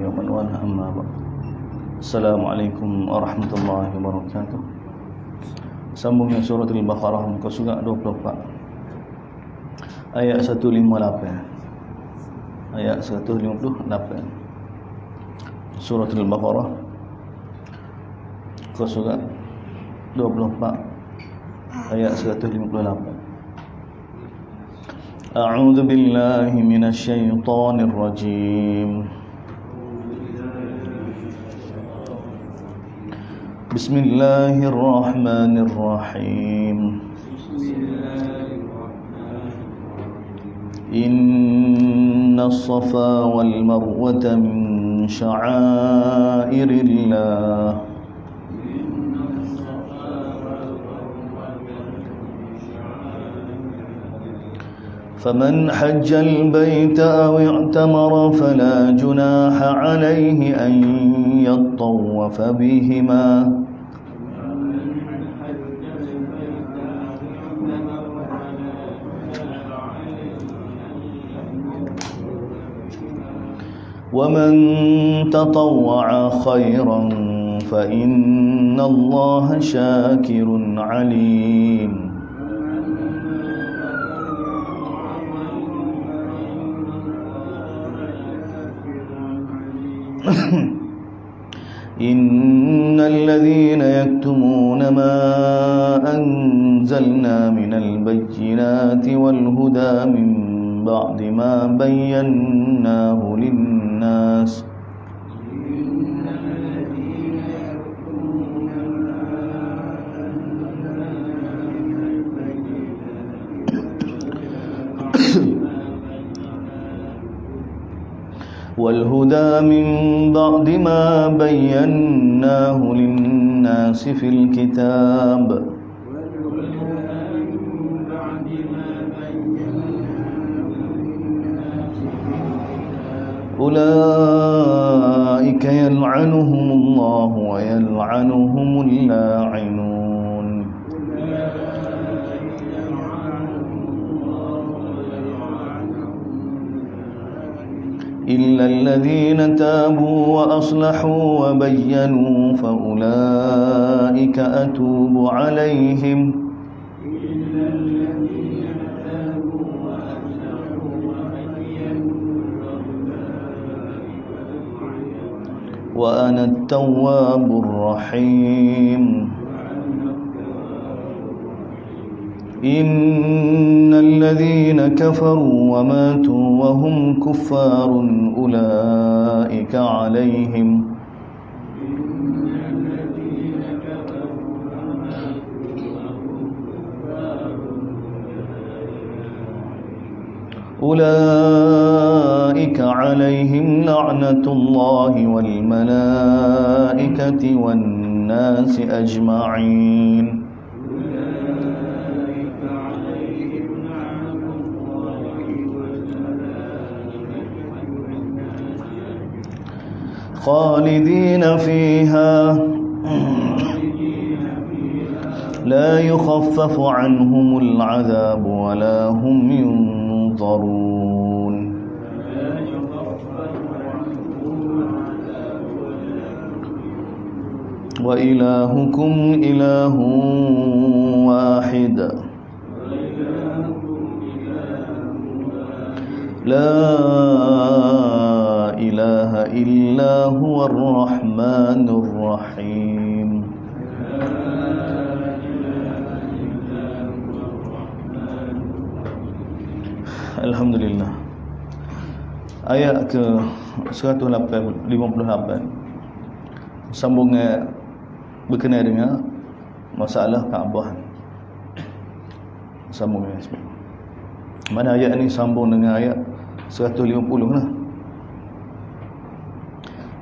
ومن والاه أما بعد. Assalamualaikum warahmatullahi wabarakatuh. Sambung dengan surah Al-Baqarah muka surat 24 ayat 158. Ayat 158 surah Al-Baqarah muka surat 24 ayat 158. A'udzu billahi minasy syaithanir rajim. Bismillahirrahmanirrahim. Inna as-safa wal marwata min sya'airillah. فمن حج البيت أو اعتمر فلا جناح عليه أن يطوف بهما ومن تطوع خيرا فإن الله شاكر عليم. إن الذين يكتمون ما أنزلنا من البينات والهدى من بعد ما بيناه للناس والهدى من بعد ما بيناه للناس في الكتاب أولئك يلعنهم الله ويلعنهم اللاعنون. إلا الذين تابوا وأصلحوا وبينوا فأولئك أتوب عليهم وأنا التواب الرحيم. إن الذين كفروا وماتوا وهم كفار أولئك عليهم لعنة الله والملائكة والناس أجمعين. خالدين فيها لا يخفف عنهم العذاب ولا هم ينظرون. وإلهكم إله واحد لا إله إلا هو الرحمن الرحيم. Alhamdulillah. Ayat ke 158 sambung berkenaan dengan masalah Kaabah. Sambung dengan mana ayat ni sambung dengan ayat 150 lah.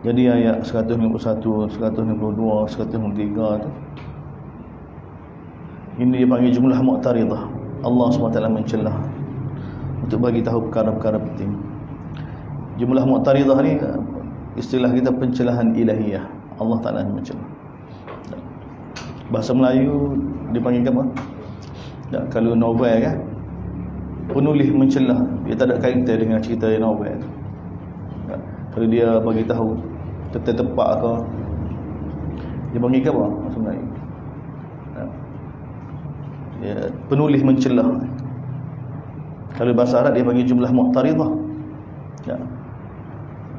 Jadi ayat 151, 152, 153 tu ini dipanggil jumlah mu'taridah. Allah SWT mencelah untuk bagi tahu perkara-perkara penting. Jumlah mu'taridah ni istilah kita pencelahan ilahiyah. Allah Ta'ala mencelah. Bahasa Melayu dipanggil apa? Kalau novel kan, penulis mencelah, dia tak ada kaitan dengan cerita novel tu. Kalau dia bagi tahu tepat ke, dia panggil ke apa sebenarnya? Dia penulis mencelah. Kalau bahasa Arab dia panggil jumlah mu'taridah. Ya.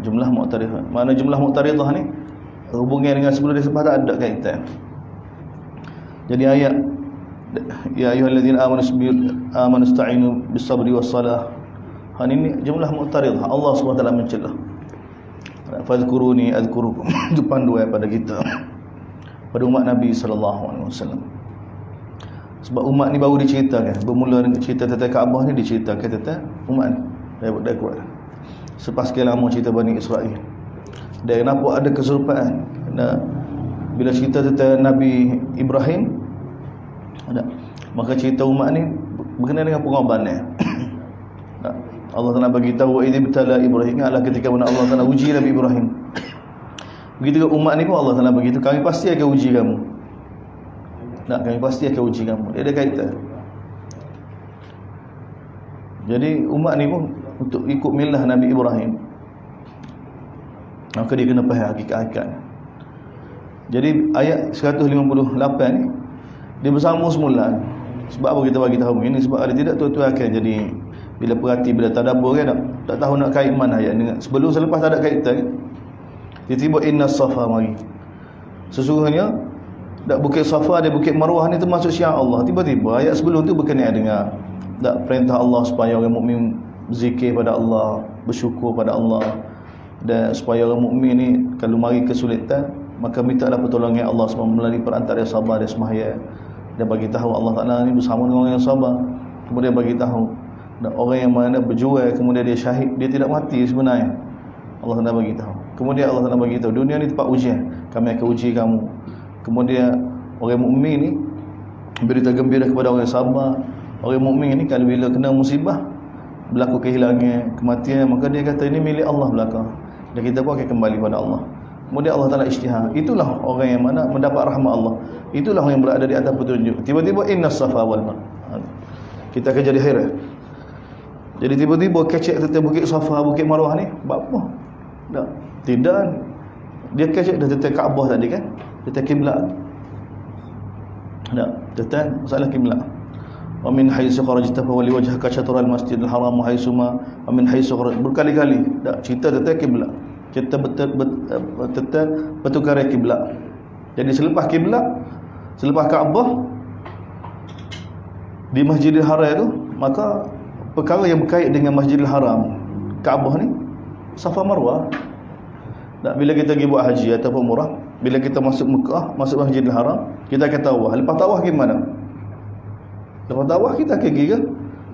Jumlah mu'taridah. Mana jumlah mu'taridah ni hubungan dengan sebelum dia selepas tak ada kaitan. Jadi ayat ya ayyuhallazina amanu ista'inu bis-sabri was-salah. Ini jumlah mu'taridah. Allah SWT mencelah. Fadhkuruni adhkurukum. Itu panduan pada kita, pada umat Nabi SAW. Sebab umat ni baru diceritakan. Bermula dengan cerita tentang Kaabah ni diceritakan tentang umat ni. Dah kuat. Selepas sekian lama cerita Bani Israel. Dan nampak ada keserupaan. Bila cerita tentang Nabi Ibrahim, maka cerita umat ni berkenaan dengan pengorbanan. Allah Ta'ala bagi tahu idh ibtala Ibrahim, adalah ketika mana Allah Ta'ala uji Nabi Ibrahim. Begitu juga umat ni pun Allah Ta'ala bagi tahu, kami pasti akan uji kamu. Kami pasti akan uji kamu. Dia ada kaitan. Jadi umat ni pun untuk ikut milah Nabi Ibrahim, maka dia kena faham hakikat. Jadi ayat 158 ni dia bersambung semula. Sebab apa kita bagi tahu ini? Sebab ada tidak tuan-tuan akan jadi bila perhati, bila tadabbur kan, tak tahu nak kait mana ayat dengan sebelum selepas tak ada kaitan. Tiba-tiba innas safa mari. Sesungguhnya dak Bukit Safa dan Bukit Marwah ni termasuk syiar Allah. Tiba-tiba ayat sebelum tu berkenaan dengan dak perintah Allah supaya orang mukmin zikir pada Allah, bersyukur pada Allah, dan supaya orang mukmin ni kalau mari kesulitan maka mintalah pertolongan Allah SWT melalui perantara sabar dan sembahyang. Dia bagi tahu Allah Taala ni bersama dengan orang yang sabar. Kemudian bagi tahu orang yang mana berjual kemudian dia syahid, dia tidak mati sebenarnya. Allah Taala bagi tahu. Kemudian Allah Taala bagi tahu dunia ni tempat ujian, kami akan uji kamu. Kemudian orang mukmin ni berita gembira kepada orang yang sabar. Orang mukmin ni kalau bila kena musibah, berlaku kehilangan, kematian, maka dia kata ini milik Allah belakang, dan kita pun akan kembali pada Allah. Kemudian Allah Ta'ala isytihar. Itulah orang yang mana mendapat rahmat Allah. Itulah orang yang berada di atas petunjuk. Tiba-tiba innas safa wal marwah. Kita akan jadi hairan. Jadi tiba-tiba kecek tentang Bukit Safa, Bukit Marwah ni, buat apa? Tak. Tidak. Dia kecek dah tentang Kaabah tadi kan? Tentang kiblat. Tak. Tentang masalah kiblat. Wa min haitsu kharajta fa wali wajhaka syatral masjidil haram haitsuma wa min haitsu berkali-kali tak cerita tentang kiblat. Kita tentang pertukaran kiblat. Jadi selepas kiblat, selepas Kaabah di Masjidil Haram itu, maka perkara yang berkait dengan Masjidil Haram, Kaabah ni, Safa Marwah. Bila kita pergi buat haji ataupun umrah, bila kita masuk Mekah, masuk Masjidil Haram, kita akan tawaf. Lepas tawaf gimana? Lepas tawaf kita akan pergi ke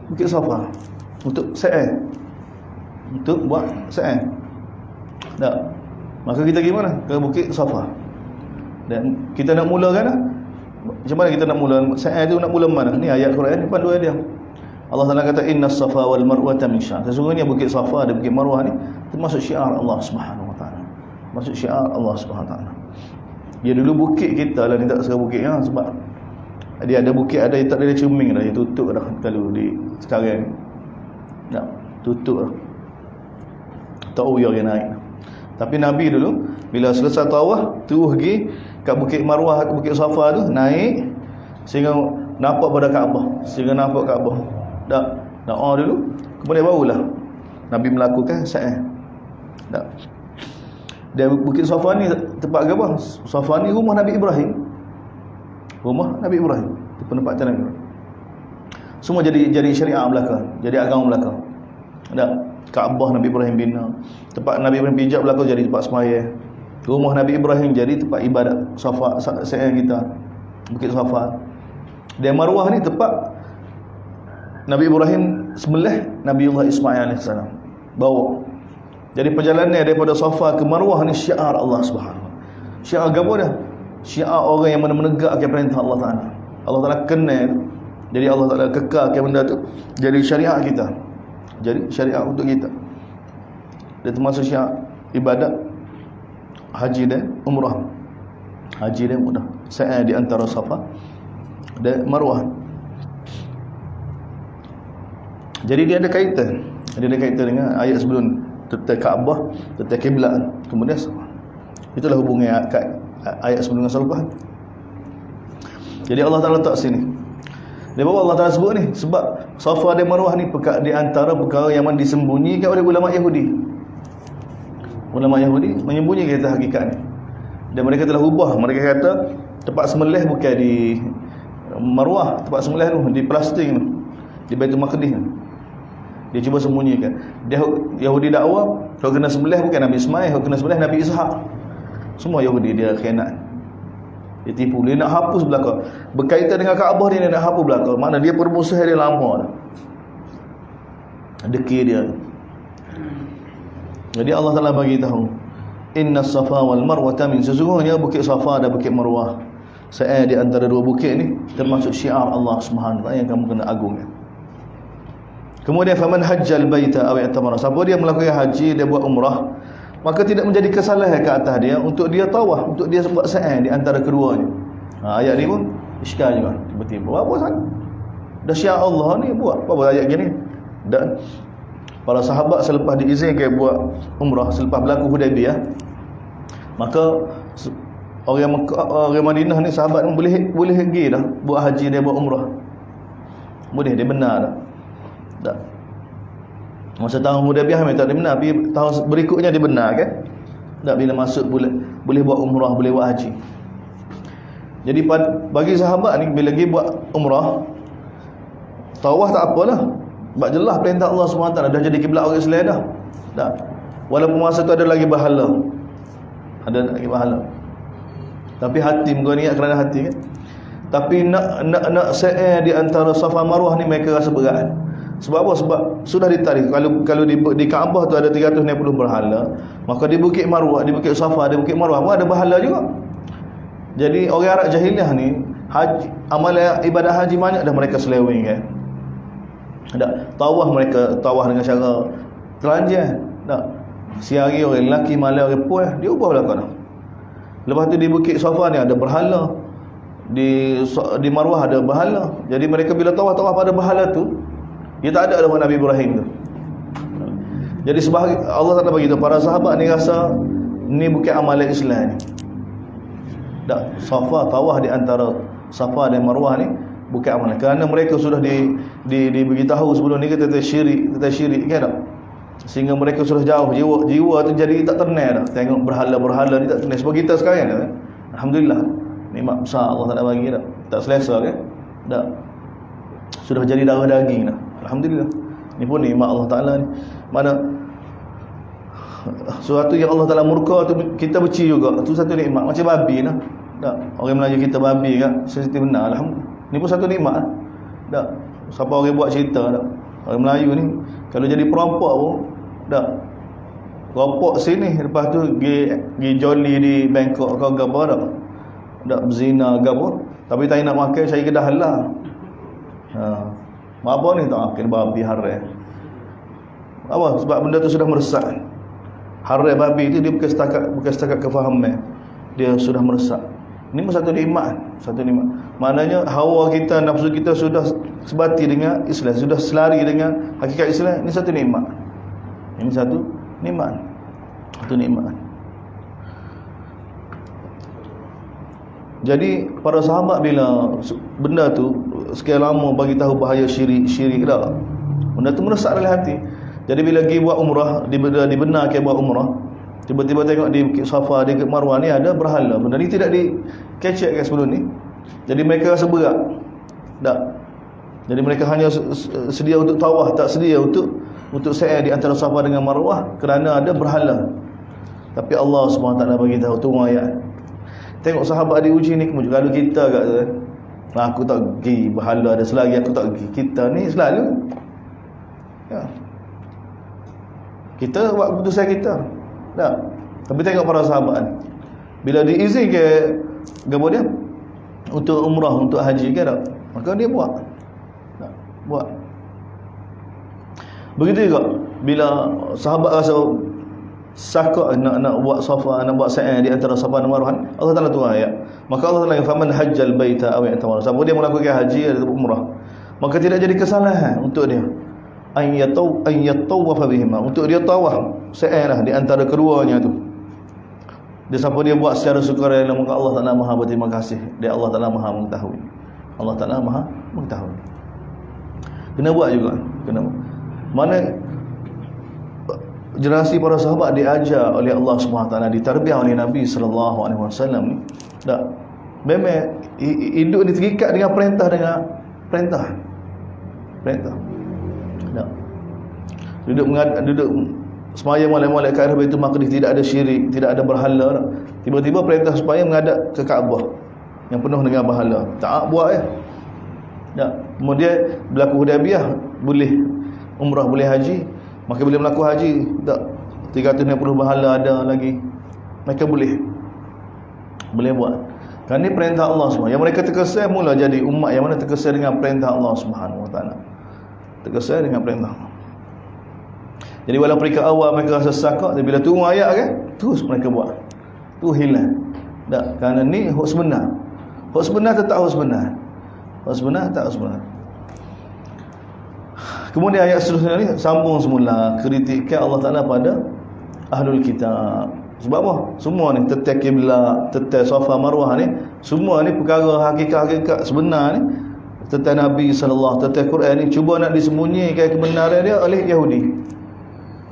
Bukit Safa untuk sa'i, untuk buat sa'i. Tak. Maka kita pergi mana? Ke Bukit Safa. Dan kita nak mulakan lah. Macam mana kita nak mula? Sa'i tu nak mula mana? Ni ayat Quran ni panduan dia. Allah Taala kata innas safa wal marwah min syiar. Sesungguhnya Bukit Safa dan Bukit Marwah ni termasuk syiar Allah Subhanahu Wa Taala. Masuk syiar Allah Subhanahu Wa Taala. Dia dulu bukit kita lah ni, tak serah bukit ya, sebab dia ada bukit ada yang tak ada cermin dah, dia tutup dah kalau di sekarang. Tak, tutup dah. Tak uyar yang naik. Tapi Nabi dulu bila selesai tawaf terus pergi kat Bukit Marwah, Bukit Safa tu naik sehingga nampak pada Kaabah, sehingga nampak Kaabah. Tak, doa dulu, kemudian barulah Nabi melakukan sa'i. Tak. Dan Bukit Safa ni tempat apa? Safa ni rumah Nabi Ibrahim. Rumah Nabi Ibrahim, penempatan Nabi Ibrahim. Semua jadi syariah belakang, jadi agama belakang. Tak. Kaabah Nabi Ibrahim bina, tempat Nabi Ibrahim pijak belakang jadi tempat sembahyang. Rumah Nabi Ibrahim jadi tempat ibadat Safa, sa'i kita, Bukit Safa. Dan Marwah ni tempat Nabi Ibrahim sembelih Nabiullah Ismail AS, bawa. Jadi perjalanan daripada Safa ke Marwah ni syiar Allah Subhanahu. Syiar apa dah? Syiar orang yang menegakkan perintah Allah Taala. Allah Taala kenal. Jadi Allah Taala kekalkan benda tu jadi syariat kita. Jadi syariat untuk kita. Dia termasuk syiar ibadat haji dan umrah. Haji dan umrah. Sa'i di antara Safa dan Marwah. Jadi dia ada kaitan. Dia ada kaitan dengan ayat sebelum tetap Kaabah, tetap kiblat. Kemudian itulah hubungan ayat sebelum Al-Quran. Jadi Allah Taala letak sini. Dia bawa Allah Taala sebut ni sebab Safa dan Marwah ni di antara perkara yang disembunyikan oleh ulama Yahudi. Ulama Yahudi menyembunyikan kata hakikat ni. Dan mereka telah ubah. Mereka kata tempat sembelih bukan di Marwah, tempat sembelih tu di Palestin tu, di Baitul Maqdis. Dia cuba sembunyikan. Yahudi dakwa kalau kena sembelih bukan Nabi Ismail, kalau kena sembelih Nabi Ishak. Semua Yahudi dia khianat. Dia tipu. Dia nak hapus belaka. Berkaitan dengan Kaabah dia nak hapus belaka. Mana dia permusuh dia lama dah. Deki dia. Jadi Allah Taala bagi tahu, Inna Safa wal Marwah min, sesungguhnya bukit Safa dan bukit Marwah, saya di antara dua bukit ni termasuk syiar Allah Subhanahu wa taala yang kamu kena agungkan. Kemudian faman hajjal baita aw i'tamara, siapa dia melakukan haji, dia buat umrah, maka tidak menjadi kesalahan ke atas dia untuk dia tawaf, untuk dia buat sa'i di antara keduanya. Ayat ni pun iskal juga. Tiba-tiba apa sangat dah syiar Allah ni buat apa ayat gini. Dan para sahabat selepas diizinkan buat umrah, selepas berlaku Hudaibiyah, maka orang Madinah ni sahabat pun boleh pergi dah buat haji, dia buat umrah. Boleh, dia benar dah. Tak. Masa tahun Hudaibiyah memang tak dia benar, tapi tahun berikutnya dia benar kan? Tak, bila masuk boleh buat umrah, boleh buat haji. Jadi bagi sahabat ni bila pergi buat umrah, tawaf tak apalah. Sebab jelas perintah Allah SWT dah jadi kiblat orang Islam dah. Tak. Walaupun masa tu ada lagi bahala. Ada lagi bahala. Tapi hati muka niat kerana hati kan. Tapi nak sa'i di antara Safa Marwah ni mereka rasa berat. Sebab apa? Sebab sudah ditarik. Kalau di Kaabah tu ada 360 berhala, maka di Bukit Marwah, di Bukit Safa, di Bukit Marwah pun ada berhala juga. Jadi orang Arab jahiliah ni amalan ibadah haji banyak dah mereka seleweng kan. Tak, mereka tawaf dengan cara telanjang. Tak. Siari orang lelaki, malam orang puas, dia ubah belakang dah. Lepas tu di Bukit Safa ni ada berhala. Di Marwah ada berhala. Jadi mereka bila tawaf pada berhala tu, dia tak ada Nabi Ibrahim tu. Jadi sebab Allah Taala bagi tahu para sahabat ni rasa ni bukan amalan Islam ni. Tak, Safa tawaf di antara Safa dan Marwah ni bukan amalan, kerana mereka sudah diberitahu sebelum ni kata syirik kan tak? Sehingga mereka sudah jauh, jiwa tu jadi tak tenang dah tengok berhala-berhala ni, tak tenang. Sebab kita sekarang kan, alhamdulillah nikmat besar Allah Taala bagi dah, tak selesa kan, tak, sudah jadi darah daging dah, alhamdulillah. Ni pun nikmat Allah Taala ni. Mana sesuatu yang Allah Taala murka tu kita benci juga, tu satu nikmat. Macam babi lah, tak, orang Melayu kita babi kan, sensitif benar, alhamdulillah. Ni pun satu nikmat. Tak. Siapa orang buat cerita tak? Orang Melayu ni kalau jadi perampok pun tak. Rampok sini, lepas tu pergi joli di Bangkok ke apa tak? Tak berzina ke apa. Tapi tak nak makan saya kedah halal. Apa ni tak makan babi haram. Apa? Sebab benda tu sudah meresap. Haram babi tu dia bukan setakat kefahaman. Dia sudah meresap. Ini pun satu nikmat, satu nikmat. Maknanya hawa kita, nafsu kita sudah sebati dengan Islam, sudah selari dengan hakikat Islam. Ini satu nikmat. Ini satu nikmat. Satu nikmat. Jadi para sahabat bila benda tu sekian lama bagi tahu bahaya syirik dah. Benda tu meresap dalam hati. Jadi bila pergi buat umrah, dibenarkan buat umrah, tiba-tiba tengok di Bukit Safa, di Bukit Marwah ni ada berhala. Benda ni tidak dikecekkan sebelum ni. Jadi mereka rasa berat. Tak. Jadi mereka hanya sedia untuk tawaf, tak sedia untuk sa'i di antara Safa dengan Marwah kerana ada berhala. Tapi Allah SWT bagi tahu tu ayat. Tengok sahabat diuji ni, kalau kita kat tu, aku tak pergi, berhala ada selagi aku tak pergi. Kita ni selalu ya. Kita buat keputusan kita. Tak. Tapi tengok para sahabat bila diizinkan gapo dia untuk umrah, untuk haji ke tak, maka dia buat. Tak. Buat. Begitu juga bila sahabat rasa sakak nak buat Safa, nak buat sa'i di antara Safa dan Marwah, Allah Taala tu ayat. Maka Allah Taala faman hajjal baita aw i'tamara. Siapa dia melakukan haji atau umrah, maka tidak jadi kesalahan untuk dia an yatawafa bihima, untuk dia tawaf seerah di antara keduanya tu. Dia siapa dia buat secara sukarela, maka Allah Taala Maha berterima kasih. Dia Allah Taala Maha mengetahui. Allah Taala Maha mengetahui. Kena buat juga. Kena. Mana generasi para sahabat diajar oleh Allah Subhanahu Taala, ditarbiah oleh Nabi sallallahu alaihi wasallam ni. Tak. Memang hidup ni terikat dengan perintah perintah. Tak. Duduk sembahyang malam-malam kat Baitul Maqdis, tidak ada syirik, tidak ada berhala. Tiba-tiba perintah supaya menghadap ke Kaabah yang penuh dengan berhala. Tak buat ya. Tak. Kemudian berlaku Hudaybiyah, boleh umrah, boleh haji, maka bila berlaku haji tak 360 berhala ada lagi. Mereka boleh buat. Kerana ini perintah Allah SWT. Yang mereka terkesan mula jadi umat yang mana terkesan dengan perintah Allah Subhanahu Wa Taala. Terkesan dengan perintah. Jadi walaupun mereka awal mereka rasa sakak, tapi bila turun ayat kan, terus mereka buat. Tu hilang. Tak, kerana ni hak sebenar. Hak sebenar tetap hak sebenar. Hak sebenar tak hak sebenar. Kemudian ayat seterusnya ni sambung semula kritikan Allah Taala pada Ahlul Kitab. Sebab apa? Semua ni tentang kiblat, tentang Safa Marwah ni, semua ni perkara hakikat sebenar ni tentang Nabi sallallahu, tentang Quran ni cuba nak disembunyikan kebenaran dia oleh Yahudi.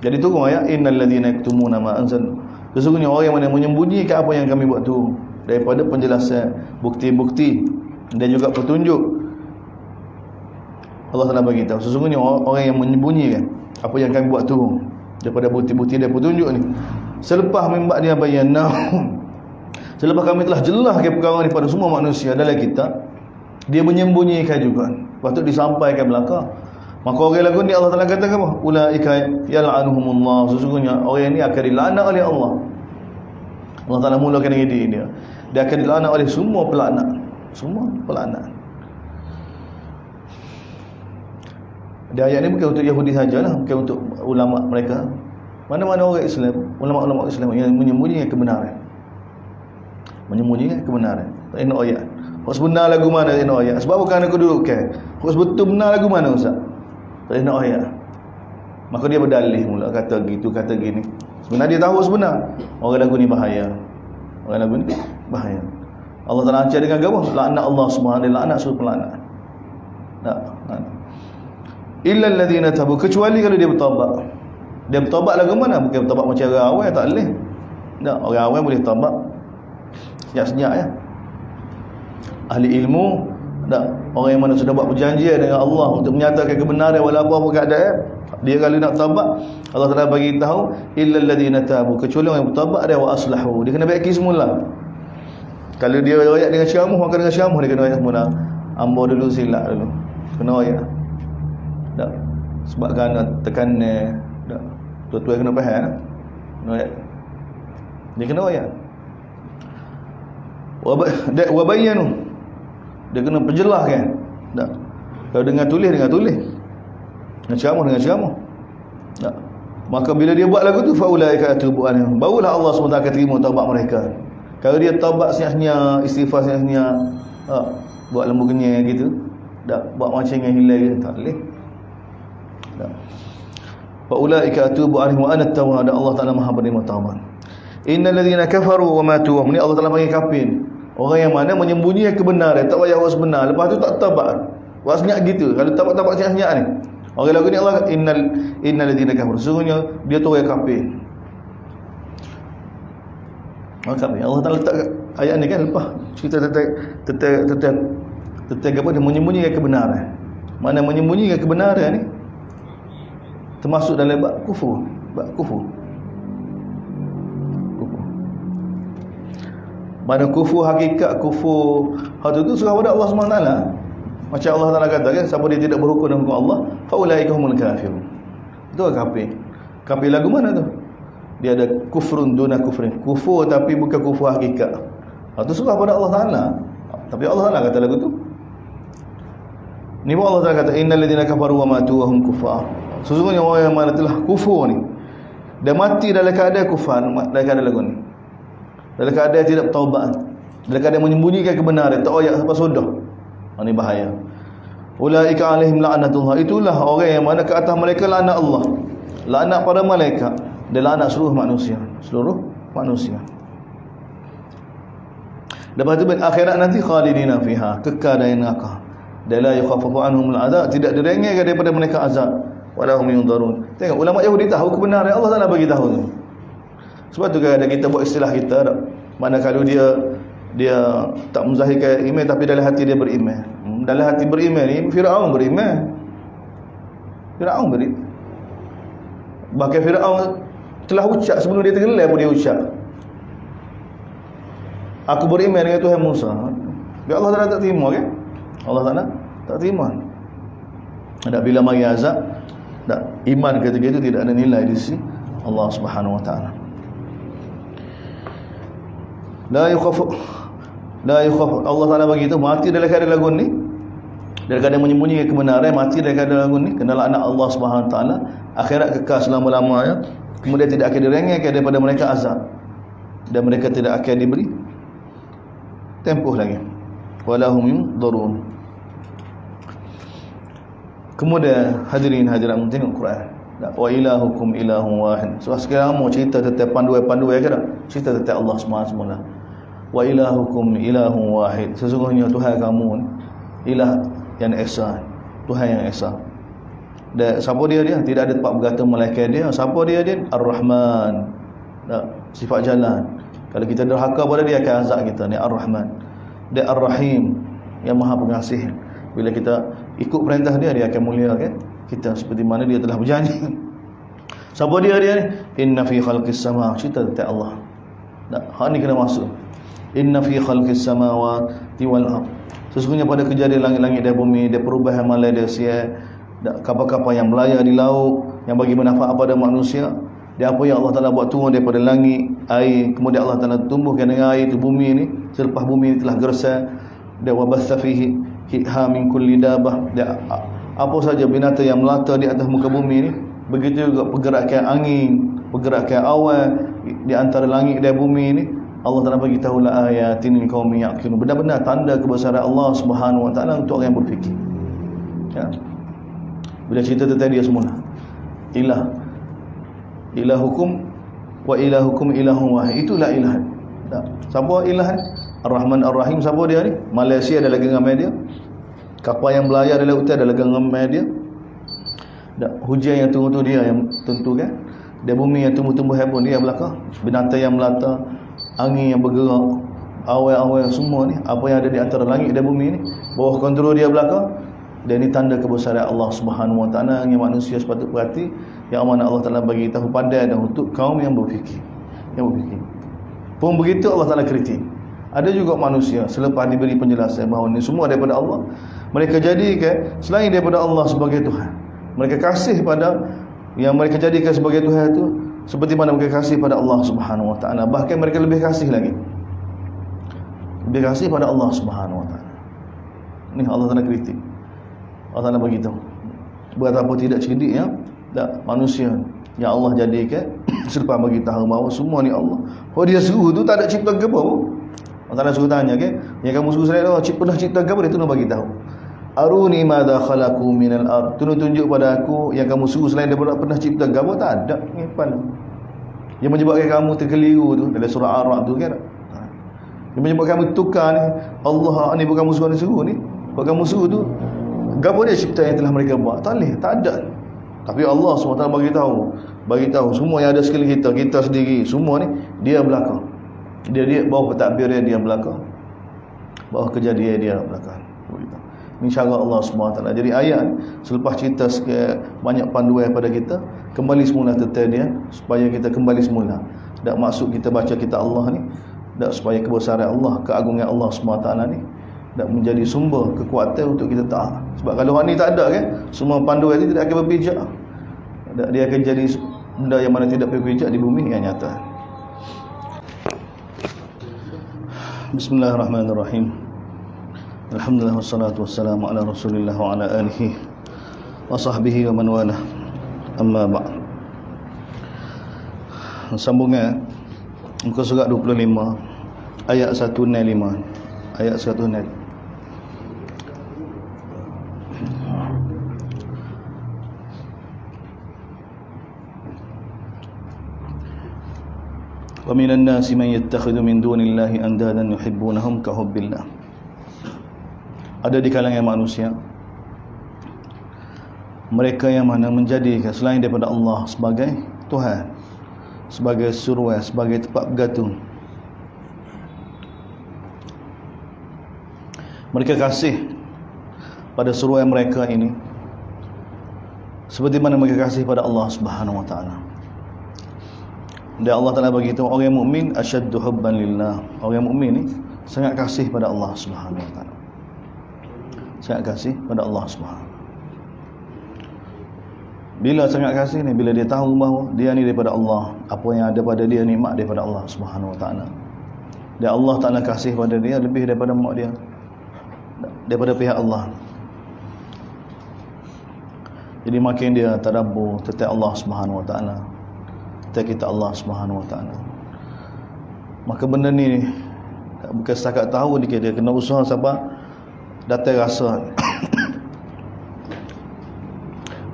Jadi turun ayat innal ladzina yaktumuna ma anzal. Sesungguhnya orang yang mana menyembunyikan apa yang kami buat tu daripada penjelasan bukti-bukti dan juga petunjuk. Allah Taala bagi tahu sesungguhnya orang yang menyembunyikan apa yang kami buat tu daripada bukti-bukti dan petunjuk ni, selepas mimba dia bayyana, selepas kami telah jelaskan perkara ni pada semua manusia dalam kitab, dia menyembunyikan juga. Lepas tu disampaikan belakang. Maka orang lagu ni Allah Taala kata apa? Ulaika yal'anuhumullah. Sesungguhnya orang ni akan dilaknat oleh Allah. Allah Taala mulakan dengan dia. Dia akan dilaknat oleh semua pelaknat. Semua pelaknat. Di ayat ni bukan untuk Yahudi sajalah, bukan untuk ulama mereka. Mana-mana orang Islam, ulama-ulama Islam yang menyembunyikan kebenaran. Menyembunyikan kebenaran. Tak nak ayat. Hak sebenar lagu mana tak nak ayat? Sebab bukan aku dudukkan. Hak betul benar lagu mana ustaz? Tak nak ayat. Maka dia berdalih mula, kata gitu, kata gini. Sebenarnya dia tahu sebenar. Orang lagu ni bahaya. Orang lagu ni bahaya. Allah Taala ancam dengan apa? Laknat Allah Subhanahu, laknat suruh pelaknat. Tak. Illa alladhina tabu, kecuali kalau dia bertaubat. Dia bertaubat lagu mana? Bukan bertaubat macam orang awam, tak boleh. Tak, orang awam boleh taubat senyap-senyap ya. Ahli ilmu, tak, orang yang mana sudah buat perjanjian dengan Allah untuk menyatakan kebenaran walaupun apa keadaan, dia kalau nak taubat, Allah Taala bagi tahu illa alladhina tabu, kecuali orang yang bertaubat dia wa aslahu. Dia kena baiki semula. Kalau dia royak dengan syamuh, maka dengan syamuh dia kena royak semula. Ambo dulu, silap dulu. Kena royak. Tak. Sebab kerana tekanan, tak. Tuan-tuan kena faham. Kena royak. Dia kena royak. Wa bayyanu. Dia kena perjelaskan. Tak. Kalau dengan tulis, dengan syamuh. Tak. Maka bila dia buat lagu tu faulaika atubu alaihim, barulah Allah SWT akan terima taubat mereka. Kalau dia taubat senyap-senyap, istighfar senyap-senyap, buat lembu kenyang gitu, tak, buat macam yang hilang gitu, tak boleh. Tak. Faulaika atubu alaihim wa ana at-tawwab, Allah Taala Maha penerima taubat. Innal ladzina kafaru wa matu, ni Allah Taala panggil kafir. Orang yang mana menyembunyikan kebenaran, tak payah orang sebenar, lepas tu tak taubat. Buat senyap gitu. Kalau taubat senyap-senyap ni, orang lagu ni Allah innal ladzina kafaru, sesungguhnya dia tu orang kafir. Allah Taala letak ayat ni kan lepas cerita tentang apa dia menyembunyikan kebenaran. Mana menyembunyikan kebenaran ni termasuk dalam bab kufur. Mana kufur hakikat, kufur hal tu surah pada Allah SWT. Macam Allah Taala kata kan, siapa dia tidak berhukum dengan hukum Allah, faulaika humul kafirun. Itu kafir. Kafir lagu mana tu? Dia ada kufrun duna kufrin. Kufur tapi bukan kufur hakikat. Itu surah pada Allah Taala. Tapi Allah Taala kata lagu tu. Ni Allah Taala kata innal ladzina kafaru wa matu wa hum kuffar. Sesungguhnya orang yang mana telah kufur ni dan mati dalam keadaan kufar, dalam keadaan lagu ni, dalam keadaan tidak bertaubat, dalam keadaan menyembunyikan kebenaran, tak oyak apa sudah. Ini bahaya. Ulaika alaihim la'natullah. Itulah orang yang mana ke atas mereka laknat Allah. Laknat pada malaikat dan laknat seluruh manusia. Seluruh manusia. Lepas tu akhirat nanti khalidina fiha, kekal dan neraka. Dan la yukhaffafu anhum al'adzab, tidak direngekkan daripada mereka azab. Wala hum yunzarun. Tengok ulama Yahudi tahu kebenaran Allah Taala bagi tahu tu. Sebab tu kadang kita buat istilah kita, mana kalau dia tak menzahirkan iman tapi dalam hati dia beriman. Dalam hati beriman ni Firaun beriman. Bahkan Firaun telah ucap sebelum dia tenggelam pun dia ucap, aku beriman dengan Tuhan Musa. Ya Allah Taala tak terima kan? Allah Taala tak terima. Ada bila mari azab, tak iman ketika itu tidak ada nilai di sisi Allah Subhanahu wa taala. La yukhaf Allah Taala bagi itu mati dalam keadaan lagu ni, dalam keadaan menyembunyikan kebenaran, mati dalam keadaan lagu ni kena laknat Allah Subhanahu wa taala, akhirat kekal selama-lamanya, kemudian tidak akan direngekkan daripada mereka azab dan mereka tidak akan diberi tempoh lagi. Walahum yunzarun. Kemudian hadirin hadirat tengok Quran. Wa ilahukum ilahun wahid. So sekarang mau cerita tentang panduan ke tak? Cerita tentang Allah semula. Wa ilahukum ilahun wahid. Sesungguhnya Tuhan kamu ilah yang esa, Tuhan yang esa. Dan siapa dia? Tidak ada tempat bergantung malaikat dia. Siapa dia? Ar-Rahman. Sifat jalan. Kalau kita derhaka pada dia akan azab kita. Ni Ar-Rahman. Dia Ar-Rahim, yang Maha Pengasih. Bila kita ikut perintah dia, dia akan muliakan kita seperti mana dia telah berjanji. Siapa dia ni? Inna fi khalqis sama. Cerita tentang Allah. Hak ni kena masuk. Inna fi khalqis samawati wal ard. Sesungguhnya pada kejadian langit-langit dan bumi, dia perubahan Malaysia, kapal-kapal yang melayar di laut yang bagi manfaat pada manusia. Dan apa yang Allah Taala buat turun daripada langit, air, kemudian Allah Taala tumbuhkan dengan air itu bumi ini, selepas bumi ini telah gersang. Dan wabatha fihi hiha min kulli dabah. Dan apa saja binatang yang melata di atas muka bumi ini, begitu juga pergerakan angin, pergerakan awan di antara langit dan bumi ini, Allah Taala bagi tahu la ayatin liqaumin yaqilun. Benar-benar tanda kebesaran Allah Subhanahu wa taala untuk orang yang berfikir. Ya. Bila cerita tentang dia semula. Ilahukum wa ilahukum ilahun wahid. Itulah ilah. Siapa ilah? Ar-Rahman Ar-Rahim. Siapa dia ni? Malaysia ada genggaman dia. Kapal yang belayar di lautan ada genggaman dia. Hujan yang turun tu dia yang tentukan. Dan bumi yang tumbuh-tumbuh pun dia belakang. Binatang yang melata, angin yang bergerak, awan-awan semua ni, apa yang ada di antara langit dan bumi ni, bawah kontrol dia belakang. Dan ini tanda kebesaran Allah Subhanahu wa taala yang manusia sepatut perhati, yang mana Allah Taala bagi tahu pada dan untuk kaum yang berfikir. Pun begitu Allah Taala kritik. Ada juga manusia selepas diberi penjelasan bahawa ini semua daripada Allah, mereka jadikan selain daripada Allah sebagai Tuhan. Mereka kasih pada yang mereka jadikan sebagai Tuhan itu seperti mana mereka kasih pada Allah Subhanahu wa taala. Bahkan mereka lebih kasih lagi. Lebih kasih pada Allah Subhanahu wa taala. Ini Allah Taala kritik. Allah Taala beritahu betapa tidak cerdik ya manusia yang Allah jadikan selepas bagi tahu bahawa semua ni Allah. Kalau dia suruh tu tak ada cipta ke apa? Allah Taala suruh tanya ke, yang kamu suruh selain Allah pernah cipta ke apa? Dia tu nak bagi tahu. Aruni madza khalaqu minal ard. Tunjuk pada aku yang kamu suruh selain daripada pernah cipta ke apa? Tak ada. Yang menyebabkan kamu terkeliru tu dalam surah Ar-Ra'd tu kan. Yang menyebabkan kamu tukar ni, Allah ni bukan musuh ni. Bukan musuh tu. Gapo dia cipta yang telah mereka buat? Tak boleh, tak ada. Tapi Allah SWT bagi tahu semua yang ada sekeliling kita sendiri, semua ni dia belakang. Dia bawa pentadbir dia belakang. Bawa kejadian dia belakang. Insya-Allah Allah SWT. Jadi ayat selepas cerita banyak panduan pada kita, kembali semula tentang dia supaya kita kembali semula. Dan maksud kita baca kitab Allah ni, dan supaya kebesaran Allah, keagungan Allah SWT ni dan menjadi sumber kekuatan untuk kita taat. Sebab kalau hak ni tak ada kan, semua panduan itu tidak akan berpijak. Dia akan jadi benda yang mana tidak berpijak di bumi yang nyata. Bismillahirrahmanirrahim. Alhamdulillah wassalatu wassalamu ala Rasulillah wa ala alihi wa sahbihi wa man wala. Amma ba'd. Sambungan muka surat 25 ayat 105. Ayat 105. Wa minan nasi man yattakhidhu min dunillahi andadan yuhibbunahum ka hubbillah. Ada di kalangan manusia mereka yang mana menjadikan selain daripada Allah sebagai Tuhan, sebagai suruhan, sebagai tempat bergantung. Mereka kasih pada suruhan mereka ini seperti mana mereka kasih pada Allah Subhanahu wa taala. Dan Allah Taala beritahu orang mukmin asyaddu hubban lillah. Orang mukmin ni sangat kasih pada Allah Subhanahu wa taala. Sangat kasih pada Allah Subhanahu. Bila sangat kasih ni, bila dia tahu bahawa dia ni daripada Allah, apa yang ada pada dia nikmat daripada Allah Subhanahu wa taala. Dan Allah Taala kasih pada dia lebih daripada mak dia, daripada pihak Allah. Jadi makin dia tadabbur tentang Allah Subhanahu wa taala, tentang kita Allah Subhanahu wa taala, maka benda ni bukan setakat tahu dia kena usaha sampai datang rasa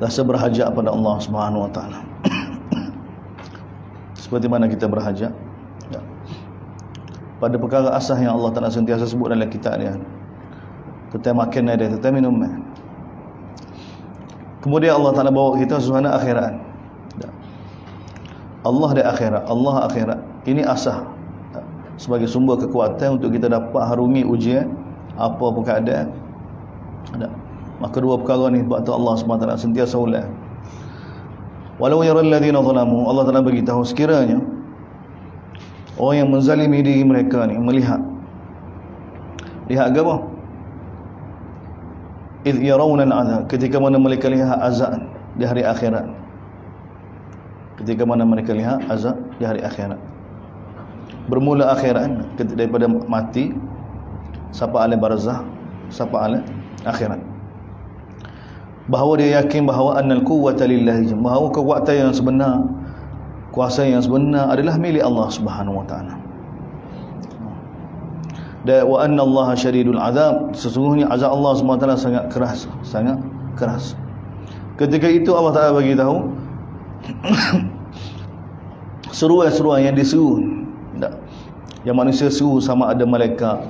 rasa berhajat pada Allah Subhanahu wa taala. Seperti mana kita berhajat pada perkara asas yang Allah Taala sentiasa sebut dalam kitab dia, tentang makan dia, tentang minum. Kemudian Allah Taala bawa kita suasana akhirat. Allah di akhirat, Allah akhirat. Ini asas sebagai sumber kekuatan untuk kita dapat harungi ujian apa pun keadaan. Maka dua perkara ni sebab tu Allah SWT sentiasa ulang. Walau yaral ladzina zalamu, Allah Taala beritahu sekiranya orang yang menzalimi diri mereka ni melihat, lihat apa? Idh yarawna al-'adzab, ketika mana mereka lihat azab di hari akhirat. Ketika mana mereka lihat azab di hari akhirat. Bermula akhirat daripada mati sampai alam barzah, sampai alam akhirat. Bahawa dia yakin bahawa annal quwwata lillahi, bahawa kekuatan yang sebenar, kuasa yang sebenar adalah milik Allah Subhanahu wa taala. Dan wa anna Allah syadidul azab, sesungguhnya azab Allah Subhanahu wa taala sangat keras, sangat keras. Ketika itu Allah Taala bagi tahu seruan-seruan yang diseru, yang manusia seru, sama ada malaikat,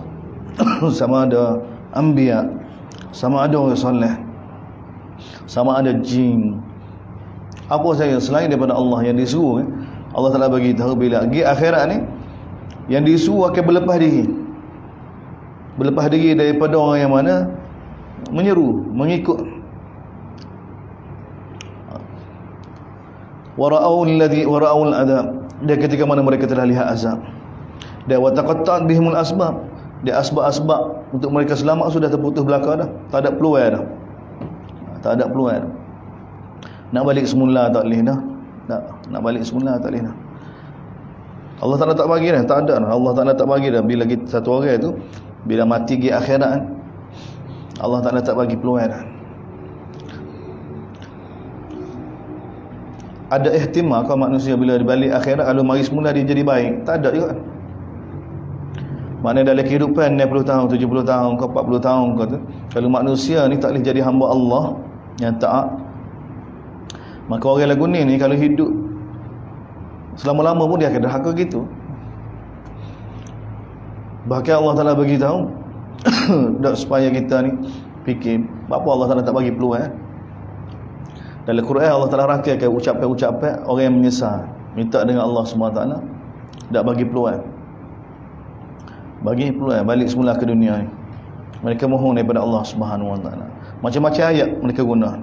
sama ada anbiya, sama ada orang soleh, sama ada jin, apa saja selain daripada Allah yang disuruh. Allah Taala bagi tahu bila pergi akhirat ni yang disuruh akan berlepas diri daripada orang yang mana menyeru, mengikut. Wara'ul adab, dan ketika mana mereka telah lihat azab. Dan wa taqatta'at bihimul asbab, dia asbab-asbab untuk mereka selamat sudah terputus belaka dah, tak ada peluang dah. Tak ada peluang dah. Nak balik semula tak boleh dah. Nak balik semula tak boleh dah. Allah Taala tak bagi dah, tak ada dah. Allah Taala tak bagi dah. Bila kita satu orang tu bila mati pergi akhirat, Allah Taala tak bagi peluang dah. Ada ihtimal kalau manusia bila balik akhirat kalau mari semula dia jadi baik? Tak ada juga. Maknanya dalam kehidupan 60 tahun, 70 tahun, 40 tahun kata, kalau manusia ni tak boleh jadi hamba Allah yang taat, maka orang lagu ni kalau hidup selama-lama pun dia akan derhaka gitu. Bahkan Allah Taala bagi tahu supaya kita ni fikir, apa Allah Taala tak bagi peluang. Dalam Quran Allah Taala rangkaikan ucapan-ucapan orang yang menyesal, minta dengan Allah SWT tak bagi peluang. Bagi peluang balik semula ke dunia ni. Mereka mohon daripada Allah Subhanahu wa taala. Macam-macam ayat mereka guna.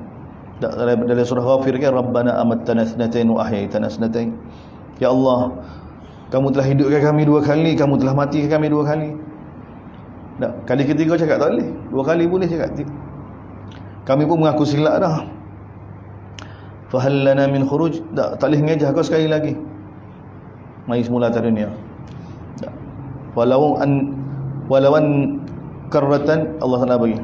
Dalam surah Ghafir kan, Rabbana amattana tsnatain wa ahyaitana tsnatain. Ya Allah, kamu telah hidupkan kami dua kali, kamu telah matikan kami dua kali. Tak, kali ketiga cakap tak boleh. Dua kali boleh cakap. Kami pun mengaku silap dah. Fahal lana min khuruj? Tak boleh ngejah kau sekali lagi. Mari semula atas dunia. Tak. Walau an karratan, Allah Taala bagi.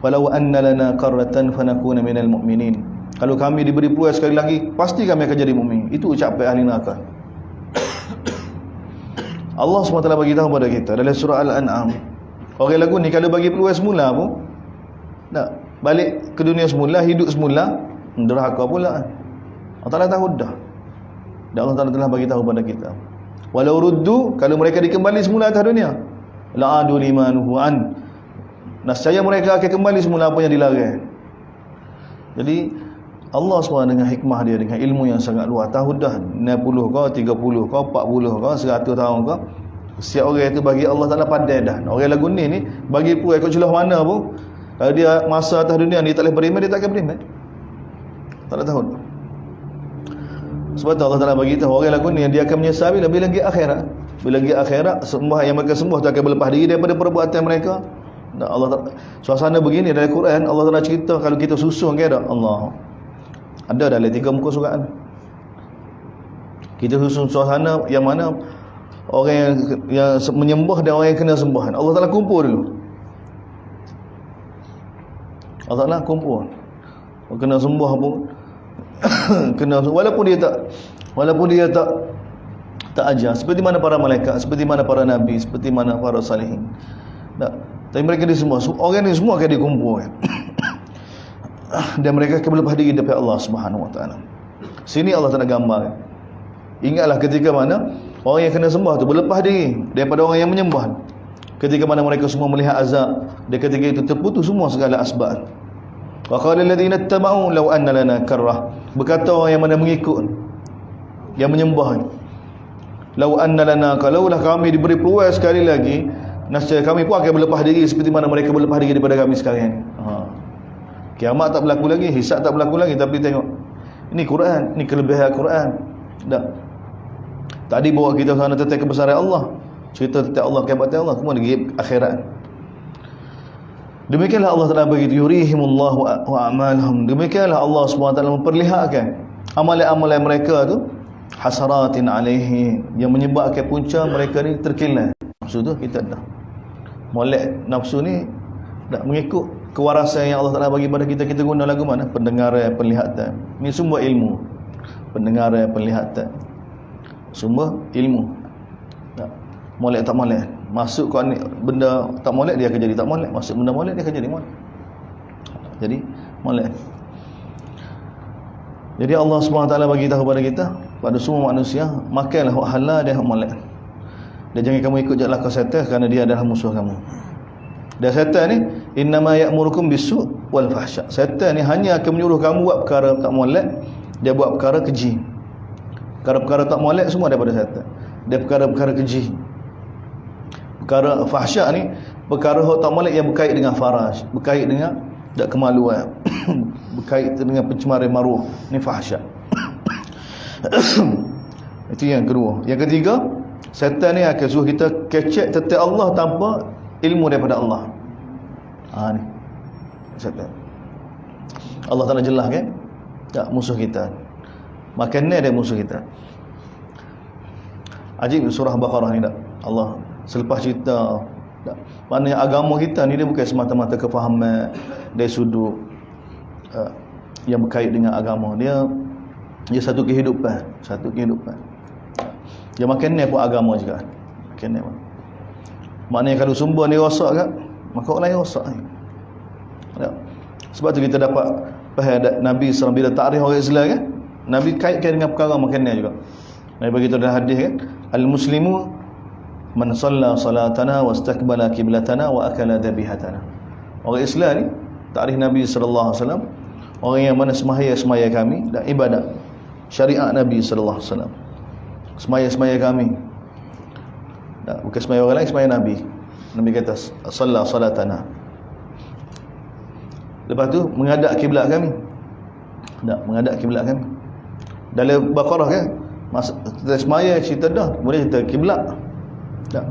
Walau anna lana karratan fanakuna minal mu'minin. Kalau kami diberi peluang sekali lagi, pasti kami akan jadi mukmin. Itu ucapan ahli neraka. Allah SWT bagi tahu kepada kita dalam surah Al-An'am. Orang lagu ni kalau bagi peluang semula pun tak balik ke dunia semula, hidup semula, derhaka pula. Allah Taala tahu dah. Dan Allah Ta'ala telah bagi tahu kepada kita, walau ruddu, kalau mereka dikembali semula atas dunia, la'adu limanuhu an, nescaya mereka akan kembali semula apa yang dilarang. Jadi Allah SWT dengan hikmah dia, dengan ilmu yang sangat luas, tahu dah 60 kau, 30 kau, 40 kau, 100 tahun kau, setiap orang itu bagi Allah Ta'ala pandai dah. Orang lagu ni bagi pun ikut celah mana pun, kalau dia masa atas dunia ni tak boleh beriman, dia tak akan beriman, tak ada tahu. Sebab tu Allah Ta'ala bagi tahu orang lagu ni dia akan menyesal bila pergi akhirat. Bila pergi akhirat, sembah yang mereka sembah tu akan berlepas diri daripada perbuatan mereka. Dan Allah Ta'ala, suasana begini dalam Quran, Allah Ta'ala cerita kalau kita susun ke tak? Allah ada dalam 3 muka surat ni. Kita susun suasana yang mana orang yang menyembah dan orang yang kena sembahan, Allah Ta'ala kumpul dulu. Allah Ta'ala kumpul. Kena sembah pun kena, walaupun dia tak ajar, seperti mana para malaikat, seperti mana para nabi, seperti mana para salihin. Tapi mereka ni semua, orang ni semua akan dikumpul dan mereka akan berlepas diri daripada Allah Subhanahu Wa Taala. Sini Allah Ta'ala gambar. Ingatlah ketika mana orang yang kena sembah tu berlepas diri daripada orang yang menyembah. Ketika mana mereka semua melihat azab, dan ketika itu terputus semua segala asbab. Wa qala alladziina ittaba'u law anna lana karrah, berkata orang yang mana mengikut, yang menyembah, law anna lana, kalaulah kami diberi peluang sekali lagi, nescaya kami pun akan berlepas diri seperti mana mereka berlepas diri daripada kami sekarang. Kiamat tak berlaku lagi, hisab tak berlaku lagi, tapi tengok, ini Quran, ini kelebihan Quran. Tadi bawa kita sana tentang kebesaran Allah, cerita tentang Allah, kehebatan Allah, semua di akhirat. Demikianlah Allah Ta'ala begitu, yurihimullahu wa a'malahum. Demikianlah Allah SWT memperlihatkan amalan-amalan mereka tu hasaratin alaihi, yang menyebabkan punca mereka ni terkilan. Nafsu tu kita dah molek, nafsu ni tak mengikut kewarasan yang Allah Ta'ala bagi pada kita. Kita guna lagu mana? Pendengaran, penglihatan. Ini sumber ilmu. Pendengaran, penglihatan, sumber ilmu. Molek tak molek, masuk kau ni benda tak molek, dia akan jadi tak molek. Masuk benda molek, dia akan jadi molek. Jadi molek. Jadi Allah SWT bagi tahu pada kita, pada semua manusia, makanlah hak halal dan hak molek. Dan jangan kamu ikut jalan syaitan, kerana dia adalah musuh kamu. Dan syaitan ni innama ya'murukum bisu' wal fahsya. Syaitan ni hanya akan menyuruh kamu buat perkara tak molek, dia buat perkara keji. Perkara-perkara tak molek semua daripada syaitan. Dia perkara-perkara keji. Perkara fahsya ni perkara tak molek yang berkait dengan faraj, berkait dengan tak kemaluan, berkait dengan pencemaran maruah. Ni fahsya. Itu yang kedua. Yang ketiga, syaitan ni akan suruh kita kecek tentang Allah tanpa ilmu daripada Allah. Ni syaitan. Allah Ta'ala jelas kan, tak musuh kita. Makanan dia musuh kita. Ajib surah Baqarah ni tak? Allah selepas cerita tak? Maknanya agama kita ni dia bukan semata-mata kefahaman dari sudut yang berkait dengan agama. Dia satu kehidupan, satu kehidupan. Dia makanan pun agama juga. Makanan pun. Maknanya kalau sumber ni rosak kan, maka orang lain rosak. Sebab tu kita dapat faham Nabi SAW bila takrif orang Islam kan, Nabi kaitkan dengan perkara makanan juga. Nabi bagi tahu dalam hadis kan, al-muslimu man shalla salatana wastakbala qiblatana wa akala dhabihatana. Orang Islam ni takrif Nabi sallallahu alaihi wasallam, orang yang mana semaya kami dan ibadat syariat Nabi sallallahu alaihi wasallam. Semaya kami. Tak, bukan semaya orang lain, semaya Nabi. Nabi kata shalla salatana. Lepas tu menghadap kiblat kami. Tak, menghadap kiblat kami. Dalam Baqarah kan, semaya cerita dah, boleh cerita kiblat. Tak,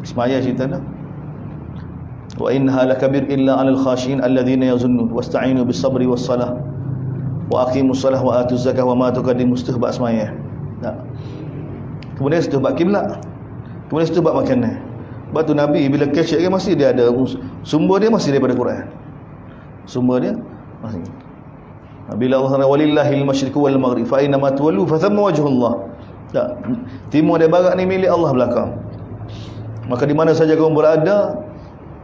semaya cerita dah. Wa innaha lakabir illa 'alal khashin alladhina yazunnun wasta'inu bis-sabri was-salah wa aqimus salah wa atuz zakah wa ma tuqaddimu istihba' semaya. Tak. Kemudian istihba' kiblat. Kemudian istihba' makanan. Sebab tu Nabi bila kecek kan masih dia ada sumber, dia masih daripada Quran. Sumber dia masih. Bila Allah Taala walillahil masyriqu wal maghrib fa aina ma tuwallu fa thamma wajhullah. Tak. Timur dan barat ni milik Allah belakang. Maka di mana saja kamu berada,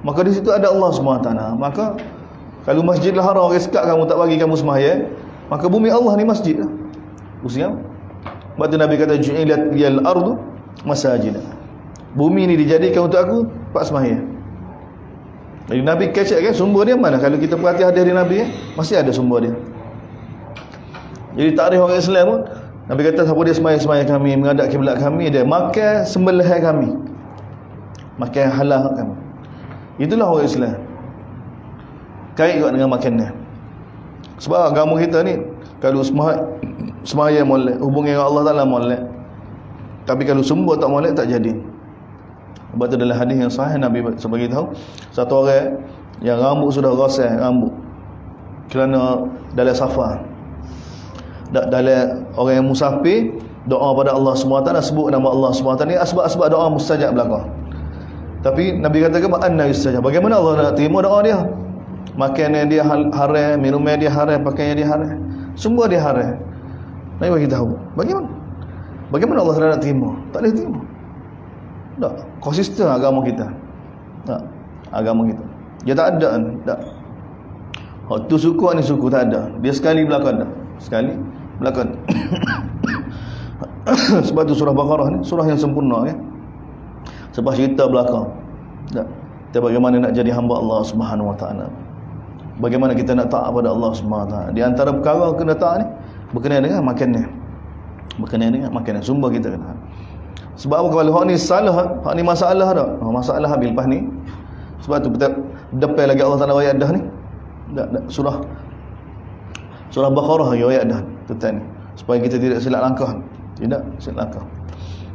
maka di situ ada Allah SWT. Maka kalau Masjidil Haram orang sekat kamu tak bagi kamu sembahyang, maka bumi Allah ni masjid lah. Usia Sebab tu Nabi kata ju'ilat liyal ardu masajid. Bumi ni dijadikan untuk aku tempat sembahyang. Jadi Nabi kecek kan sumber dia mana? Kalau kita perhati hadis dari Nabi masih ada sumber dia. Jadi tarikh orang Islam pun Nabi kata siapa dia sembahyang kami, menghadap kiblat kami, dia makan sembelihan kami, makan halal kami. Itulah orang Islam. Kait juga dengan makannya. Sebab agama kita ni kalau sembahyang molek, hubungan dengan Allah Taala molek. Tapi kalau sumber tak molek tak jadi. Sebab tu dalam hadis yang sahih Nabi sebagai tahu satu orang yang rambut sudah rosak rambut kerana dalam safar. Dalam orang yang musafir doa pada Allah SWT, sebut nama Allah SWT ni sebab doa mustajab belakang. Tapi Nabi katakan anna yustajab. Bagaimana Allah nak terima doa dia? Makanan dia haram, minuman dia haram, pakaian dia haram, semua dia haram. Nabi bagi tahu. Bagaimana Allah nak terima? Tak boleh terima. Tak konsisten agama kita. Tak agama kita. Dia tak ada tak. Tu suku ni suku tak ada. Dia sekali belakang dah. Sekali belakang. Sebab tu surah Baqarah ni surah yang sempurna kan. Sebab cerita belakang. Tak. Kita bagaimana nak jadi hamba Allah Subhanahu Wa Taala. Bagaimana kita nak taat pada Allah Subhanahu Wa Taala. Di antara perkara kena taat ni berkenaan dengan makannya. Berkenaan dengan makannya. Sumber kita kena. Sebab apa kalau hak ni salah, hak ni masalah dah. Masalah habis lepas ni. Sebab tu depan lagi Allah Taala ayat dah ni. Surah Baqarah ayat dah tentang ni. Supaya kita tidak silap langkah. Tidak silap langkah.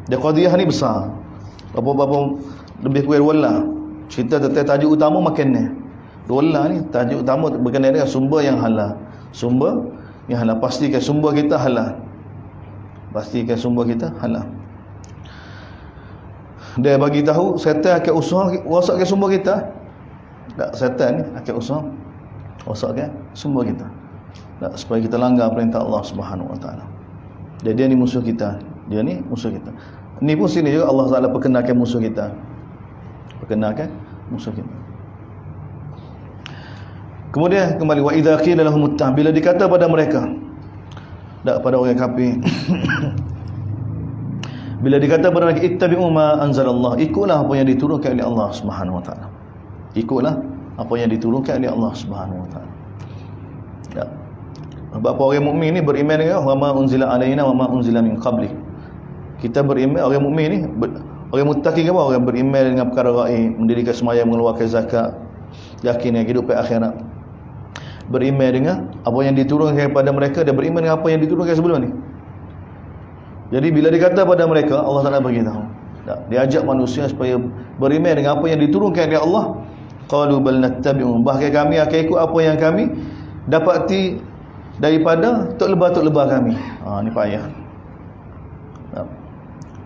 Dia qadiyah ni besar. Apa-apa lebih kurang wala. Cerita tentang tajuk utama makan ni. Wala ni tajuk utama berkenaan dengan sumber yang halal. Sumber yang halal. Pastikan sumber kita halal. Pastikan sumber kita halal. Dia bagi tahu syaitan akan usaha rosakkan sumber kita. Tak, syaitan ni akan usaha rosakkan sumber kita. Tak, supaya kita langgar perintah Allah Subhanahu Wa Taala. Jadi dia ni musuh kita. Dia ni musuh kita. Ni pun sini juga Allah Taala perkenalkan musuh kita. Perkenalkan musuh kita. Kemudian kembali wa idza qila lahum ittaq, bila dikata pada mereka, tak pada orang kafir. Bila dikata pada mereka ittabi'u ma anzalallah, ikutlah apa yang diturunkan oleh Allah Subhanahu Wa Taala. Ikutlah apa yang diturunkan oleh Allah Subhanahu Wa Taala. Ya. Sebab orang mukmin ni beriman dengan wa ma unzila alaina wa ma unzila min qabli. Kita beriman, orang mukmin ni orang muttaqi ke apa? Orang beriman dengan perkara gaib, mendirikan sembahyang, mengeluarkan zakat, yakin dengan kehidupan akhirat. Beriman dengan apa yang diturunkan kepada mereka dan beriman dengan apa yang diturunkan sebelum ni. Jadi bila dikata pada mereka, Allah Taala bagi tahu. Dia ajak manusia supaya beriman dengan apa yang diturunkan oleh Allah. Qalu bal nattabi'u, bahkan kami akan ikut apa yang kami dapati daripada tok lebah kami. Ni payah.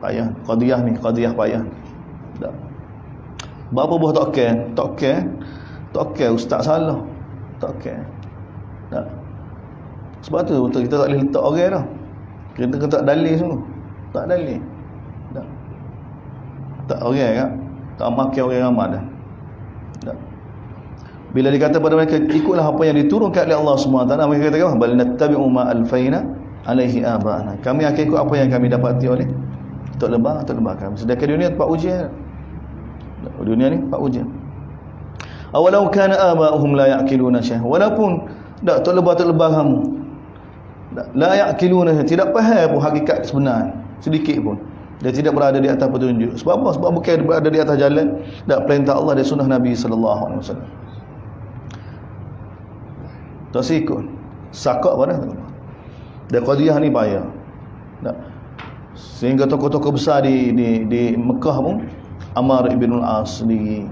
Payah. Qadiyah payah. Tak. Berapa buah tak okey ustaz salah. Tak okey. Tak. Sebab tu kita tak boleh letak orang dah. Kita kata dalil semua. Tak dalil. Tak orang kan. Tak makan orang ramai dah. Tak. Bila dikata pada mereka ikutlah apa yang diturunkan oleh Allah SWT, mereka kata apa? Bal nattabi'u ma alfaina alaihi aba'ana. Kami akan ikut apa yang kami dapati oleh tok lebah kami. Sedangkan dunia tempat ujian. Dunia ni tempat ujian. Awalau kana aba'uhum la ya'qiluna syai'an. Walaupun tok lebah kamu la ya'qiluna, tidak faham pun hakikat sebenar sedikit pun. Dia tidak berada di atas petunjuk. Sebab apa? Sebab bukan berada di atas jalan dan perintah Allah dan sunnah Nabi sallallahu alaihi wasallam. Tak sikut. Sakak pada dan qadiyah ni payah. Tak. Sehingga tokoh-tokoh besar di Mekah pun, Ammar ibn al-As di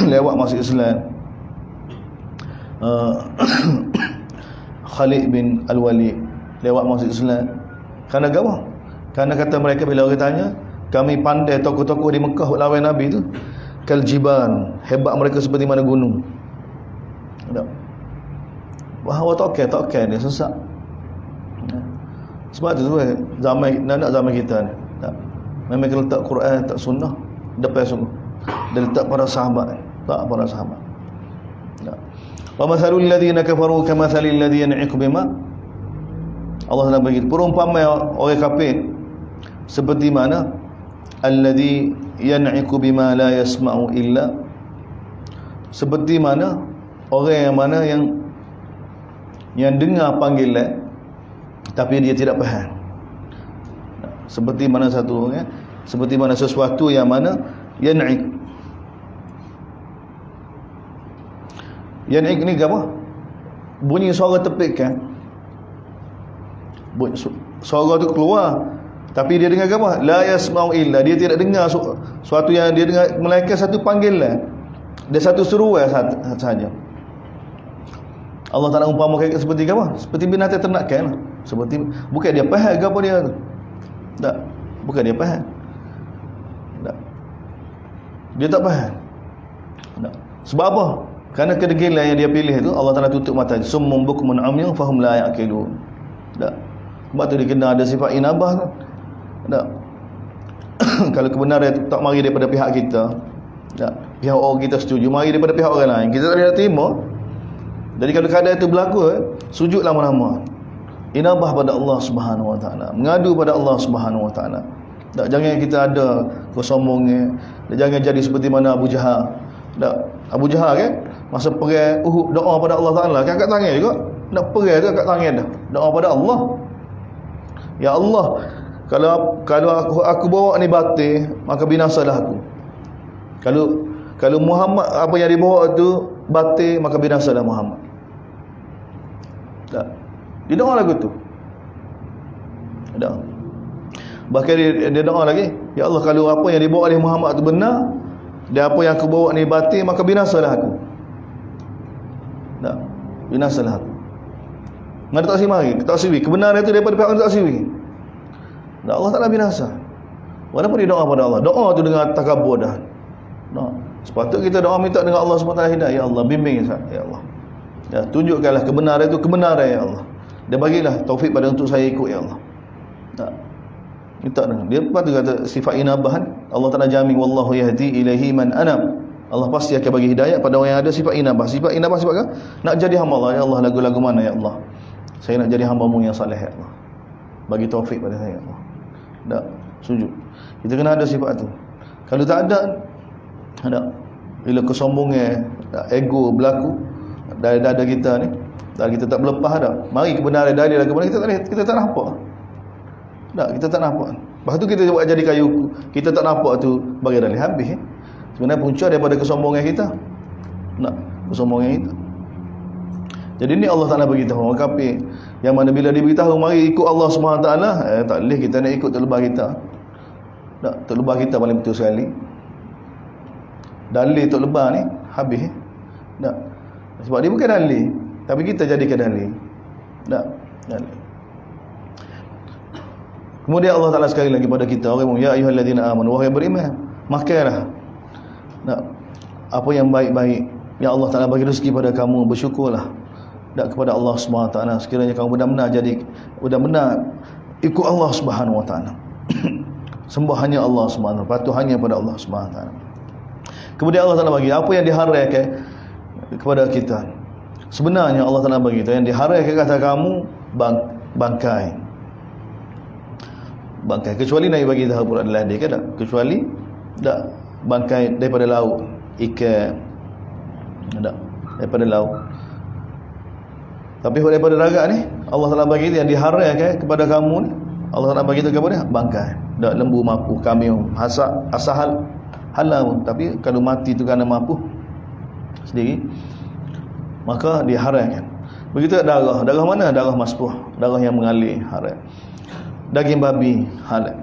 lewat masuk Islam. Khalid bin Al-Walid lewat masuk Islam. Kerana apa? Kerana kata mereka bila orang tanya, kami pandai tokoh-tokoh di Mekah lawan Nabi tu kal jibal, hebat mereka seperti mana gunung. Tak. Bahawa tak okey dia sesat. Sebab tu zaman kita ni. Tak. Memang kalau letak Quran, tak sunnah depan sungguh. Dia letak para sahabat. Tak para sahabat. Tak. Wa mathalul ladzina kafaru kamathalil ladzi yan'iqu bima Allah Taala bagi perumpamaan orang kafir seperti mana alladhi yan'iku bima la yasma'u illa, seperti mana orang yang mana yang dengar panggilan tapi dia tidak faham. Seperti mana satu orang, seperti mana sesuatu yang mana yan'ik. Yan'ik ni apa? Bunyi suara tepikan. Suara tu keluar tapi dia dengar apa? La yasma'u illa, dia tidak dengar suatu yang dia dengar, melainkan satu panggilan. Dia satu seruan sahaja. Allah Taala umpamakan seperti apa? Seperti binatang ternakan lah. Seperti, bukan dia faham ke apa dia tu. Tak, bukan dia faham. Tak. Dia tak faham. Tak. Sebab apa? Kerana kedegilan yang dia pilih tu, Allah Taala tutup mata. Summum bukmun umyun fahum la ya'qilun. Tak. Sebab tu dia kena ada sifat inabah tu. Tak. Kalau kebenaran tak mari daripada pihak kita, tak, pihak orang kita setuju, mari daripada pihak orang lain, kita tak ada terima. Jadi kalau keadaan itu berlaku, sujud lama-lama, inabah pada Allah Subhanahu Wa Taala, mengadu pada Allah Subhanahu Wa Taala. Tak, jangan kita ada kesombongan, jangan jadi seperti mana Abu Jahal. Tak, Abu Jahal kan masa perang Uhud doa pada Allah Taala, kan angkat tangan juga. Nak perang tu angkat tangan dah. Doa pada Allah. Ya Allah, kalau aku bawa ni batil, maka binasalah aku. Kalau Muhammad apa yang dibawa tu batil, maka binasalah Muhammad. Tak. Dia doa lagu tu. Doa. Bahkan dia doa lagi, ya Allah, kalau apa yang dibawa oleh Muhammad tu benar, dan apa yang aku bawa ni batil, maka binasalah aku. Tak. Binasalah aku. Ngada tak simari, tak siwi. Kebenaran itu daripada pihak tak siwi. Tak, Allah Taala binasa. Walaupun dia doa pada Allah, doa tu dengan takabur dah. Nah, sepatutnya kita doa minta dengan Allah SWT hidayah. Ya Allah, bimbing ya Allah. Ya, tunjukkanlah kebenaran itu kebenaran ya Allah. Dan bagilah taufik pada untuk saya ikut ya Allah. Tak. Minta dengan dia. Lepas tu kata sifat inabahan, Allah Taala jamin wallahu yahdi ilaihi man anam. Allah pasti akan bagi hidayah pada orang yang ada sifat inabah. Sifat inabah sebab apa? Nak jadi hamba Allah. Ya Allah, lagu-lagu mana ya Allah? Saya nak jadi hamba-Mu yang saleh ya Allah. Bagi taufik pada saya ya Allah. Tak, sujud. Kita kena ada sifat tu. Kalau tak ada, bila kesombongan, ego berlaku dari dada kita ni, dan kita tak berlepas dah. Mari kebenaran dari lagu mana kita tak nampak. Tak, kita tak nampak. Lepas tu kita buat jadi kayu, kita tak nampak tu bagi dalih habis. Sebenarnya punca daripada kesombongan kita. Nak kesombongan kita. Jadi ni Allah Taala beritahu orang kafir yang mana bila diberitahu mari ikut Allah Subhanahu Taala, tak boleh kita nak ikut terlebah kita. Tak, terlebah kita paling betul sekali. Dalil terlebah ni habis. Tak. Sebab dia bukan dalil, tapi kita jadikan dalil. Tak, dalil. Kemudian Allah Taala sekali lagi pada kita, orang ya ayyuhallazina amanu, wahai beriman, makanlah. Tak, apa yang baik-baik yang Allah Taala bagi rezeki pada kamu, bersyukurlah. Tak, kepada Allah Subhanahu Wa Taala, sekiranya kamu benar-benar jadi benar-benar ikut Allah Subhanahu Wa Taala. Sembah hanya Allah Subhanahu Wa Taala, patuh hanya pada Allah Subhanahu Wa Taala. Kemudian Allah Taala bagi apa yang diharamkan kepada kita. Sebenarnya Allah Taala bagi yang diharamkan kata kamu bangkai. Bangkai, kecuali Nabi bagi tahu pula adalah dia kan, kecuali tak bangkai daripada laut, ikan, tak, daripada laut. Tapi daripada darat ni Allah Taala bagi yang diharamkan kepada kamu ni, Allah Taala bagi tahu kepada bangkai, tak, lembu, mapu, kambing, asal halal. Tapi kalau mati tu kerana mapu sendiri, maka diharamkan. Begitu darah mana? Darah maspuh, darah yang mengalir, haram. Daging babi halal.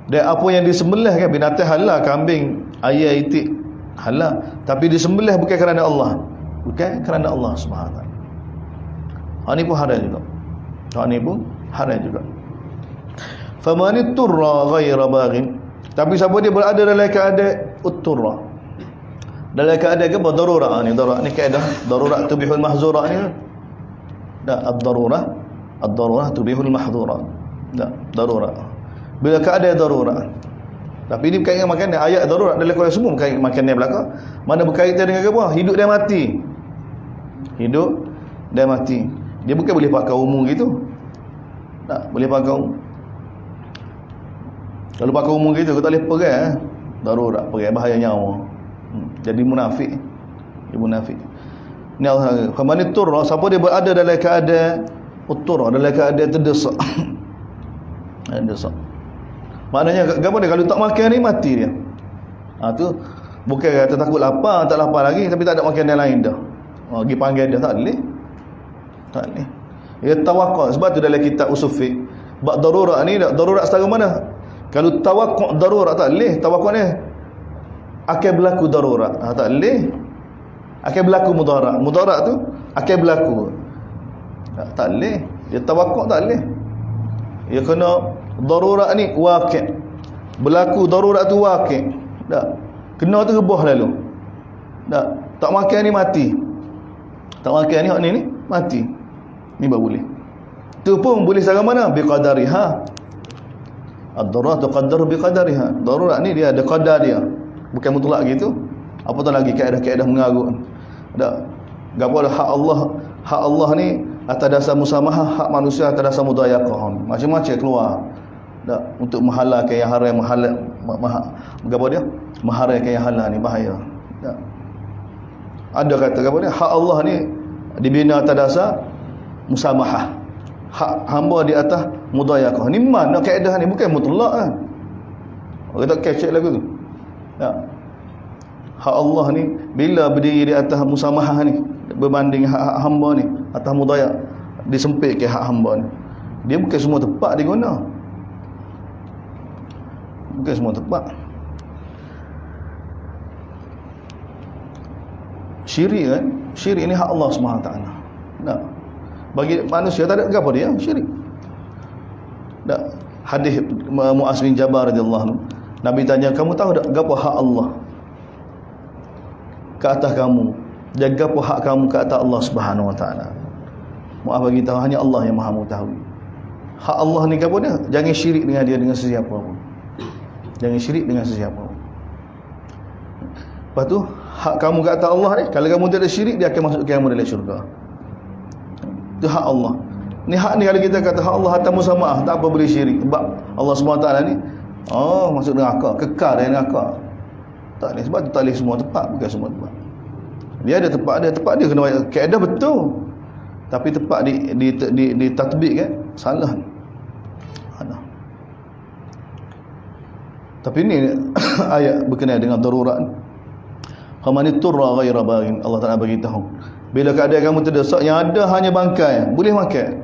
Dan apa yang disembelih kan, binatang halal, kambing, ayam, itik halal, tapi disembelih bukan kerana Allah, bukan kerana Allah Subhanahu Wa Taala. Ini pun haram juga. Ini pun haram juga. Faman turra ghaira baghin, tapi siapa dia berada dalam keadaan utturra, dalam keadaan apa? Darurat ni. Darurat ni kaedah darurat tubihul mahzurat ni. Dah, ad-darurah tubihul mahdhurat. Dah, darurat. Bila keadaan darurat. Tapi ini berkaitan dengan makanan. Ayat darurat dalam Quran semua berkaitan dengan makanan belaka. Mana berkaitan dengan apa? Hidup dan mati. Hidup dan mati. Dia bukan boleh pakai umum gitu. Tak boleh pakai umum. Kalau pakai umum gitu, kau tak boleh perai. Darurat, perai bahaya nyawa. Jadi munafik. Dia munafik. Ni Allah. Khamani turra, siapa dia berada dalam keadaan utur, dalam keadaan terdesak. Terdesak. Maknanya apa dia? Kalau tak makan ni mati dia. Tu bukan kata takut lapar, tak lapar lagi tapi tak ada makan yang lain dah. Pergi panggil dia tak boleh. Tak boleh. Dia tawakkul. Sebab tu dalam kitab usul fiqh, bab darurat ni, darurat setara mana? Kalau tawakkul darurat tak boleh. Tawakkul ni akan berlaku darurat. Tak boleh. Akan berlaku mudarat. Mudarat tu akan berlaku. Tak boleh. Dia tawakkul tak boleh. Dia kena darurat ni waqi'. Berlaku darurat tu waqi'. Tak. Kena tu rebah lalu. Tak makan ni mati. Tak makan ni hak ni mati. Ni baru boleh. Tu pun boleh secara mana? Biqadariha. Ad-darurat tuqaddaru biqadariha. Darurat ni dia ada qadar dia. Bukan mutlak gitu. Apatah lagi kaedah-kaedah mengarut. Tak. Gapo hak Allah, hak Allah ni atas dasar musamahah, hak manusia atas dasar mudayaqah. Macam-macam keluar. Tak. Untuk menghalalkan yang haram, gapo dia? Mengharamkan yang halal ni bahaya. Tak. Ada kata gapo dia? Hak Allah ni dibina atas dasar musamahah. Hak hamba di atas mudayaqah. Ni mana kaedah ni? Bukan mutlak kan. Orang tak kecek lagu tu. Tak. Hak Allah ni bila berdiri di atas musamahah ni berbanding hak hamba ni atas mudayaq, disempit ke hak hamba ni. Dia bukan semua tepat diguna. Bukan semua tepat. Syirik kan? Syirik ni hak Allah SWT. Tak. Bagi manusia tak ada apa dia syirik. Tak. Hadis Muaz bin Jabal radhiyallahu anhu. Nabi tanya, kamu tahu tak apa hak Allah ke atas kamu? Jaga apa hak kamu ke atas Allah Subhanahu Wa Taala? Muaz bagi tahu hanya Allah yang Maha mengetahui. Hak Allah ni apa dia? Jangan syirik dengan dia dengan sesiapa pun. Jangan syirik dengan sesiapa pun. Lepas tu hak kamu ke atas Allah ni, kalau kamu tidak syirik, dia akan masukkan kamu dalam syurga. Itu hak Allah. Ni hak ni kalau kita kata hak Allah atas musamaah, tak apa boleh syirik. Sebab Allah SWT ni masuk neraka, kekal dalam neraka. Tak boleh. Sebab tu tak boleh semua tempat, bukan semua tempat. Dia ada tempat dia, kena kaedah betul. Tapi tempat di tatbik kan salah. Ada. Tapi ni ayat berkenaan dengan darurat. Khamani turra ghaira baghin. Allah Taala bagi tahu. Bila keadaan kamu terdesak, yang ada hanya bangkai, boleh makan.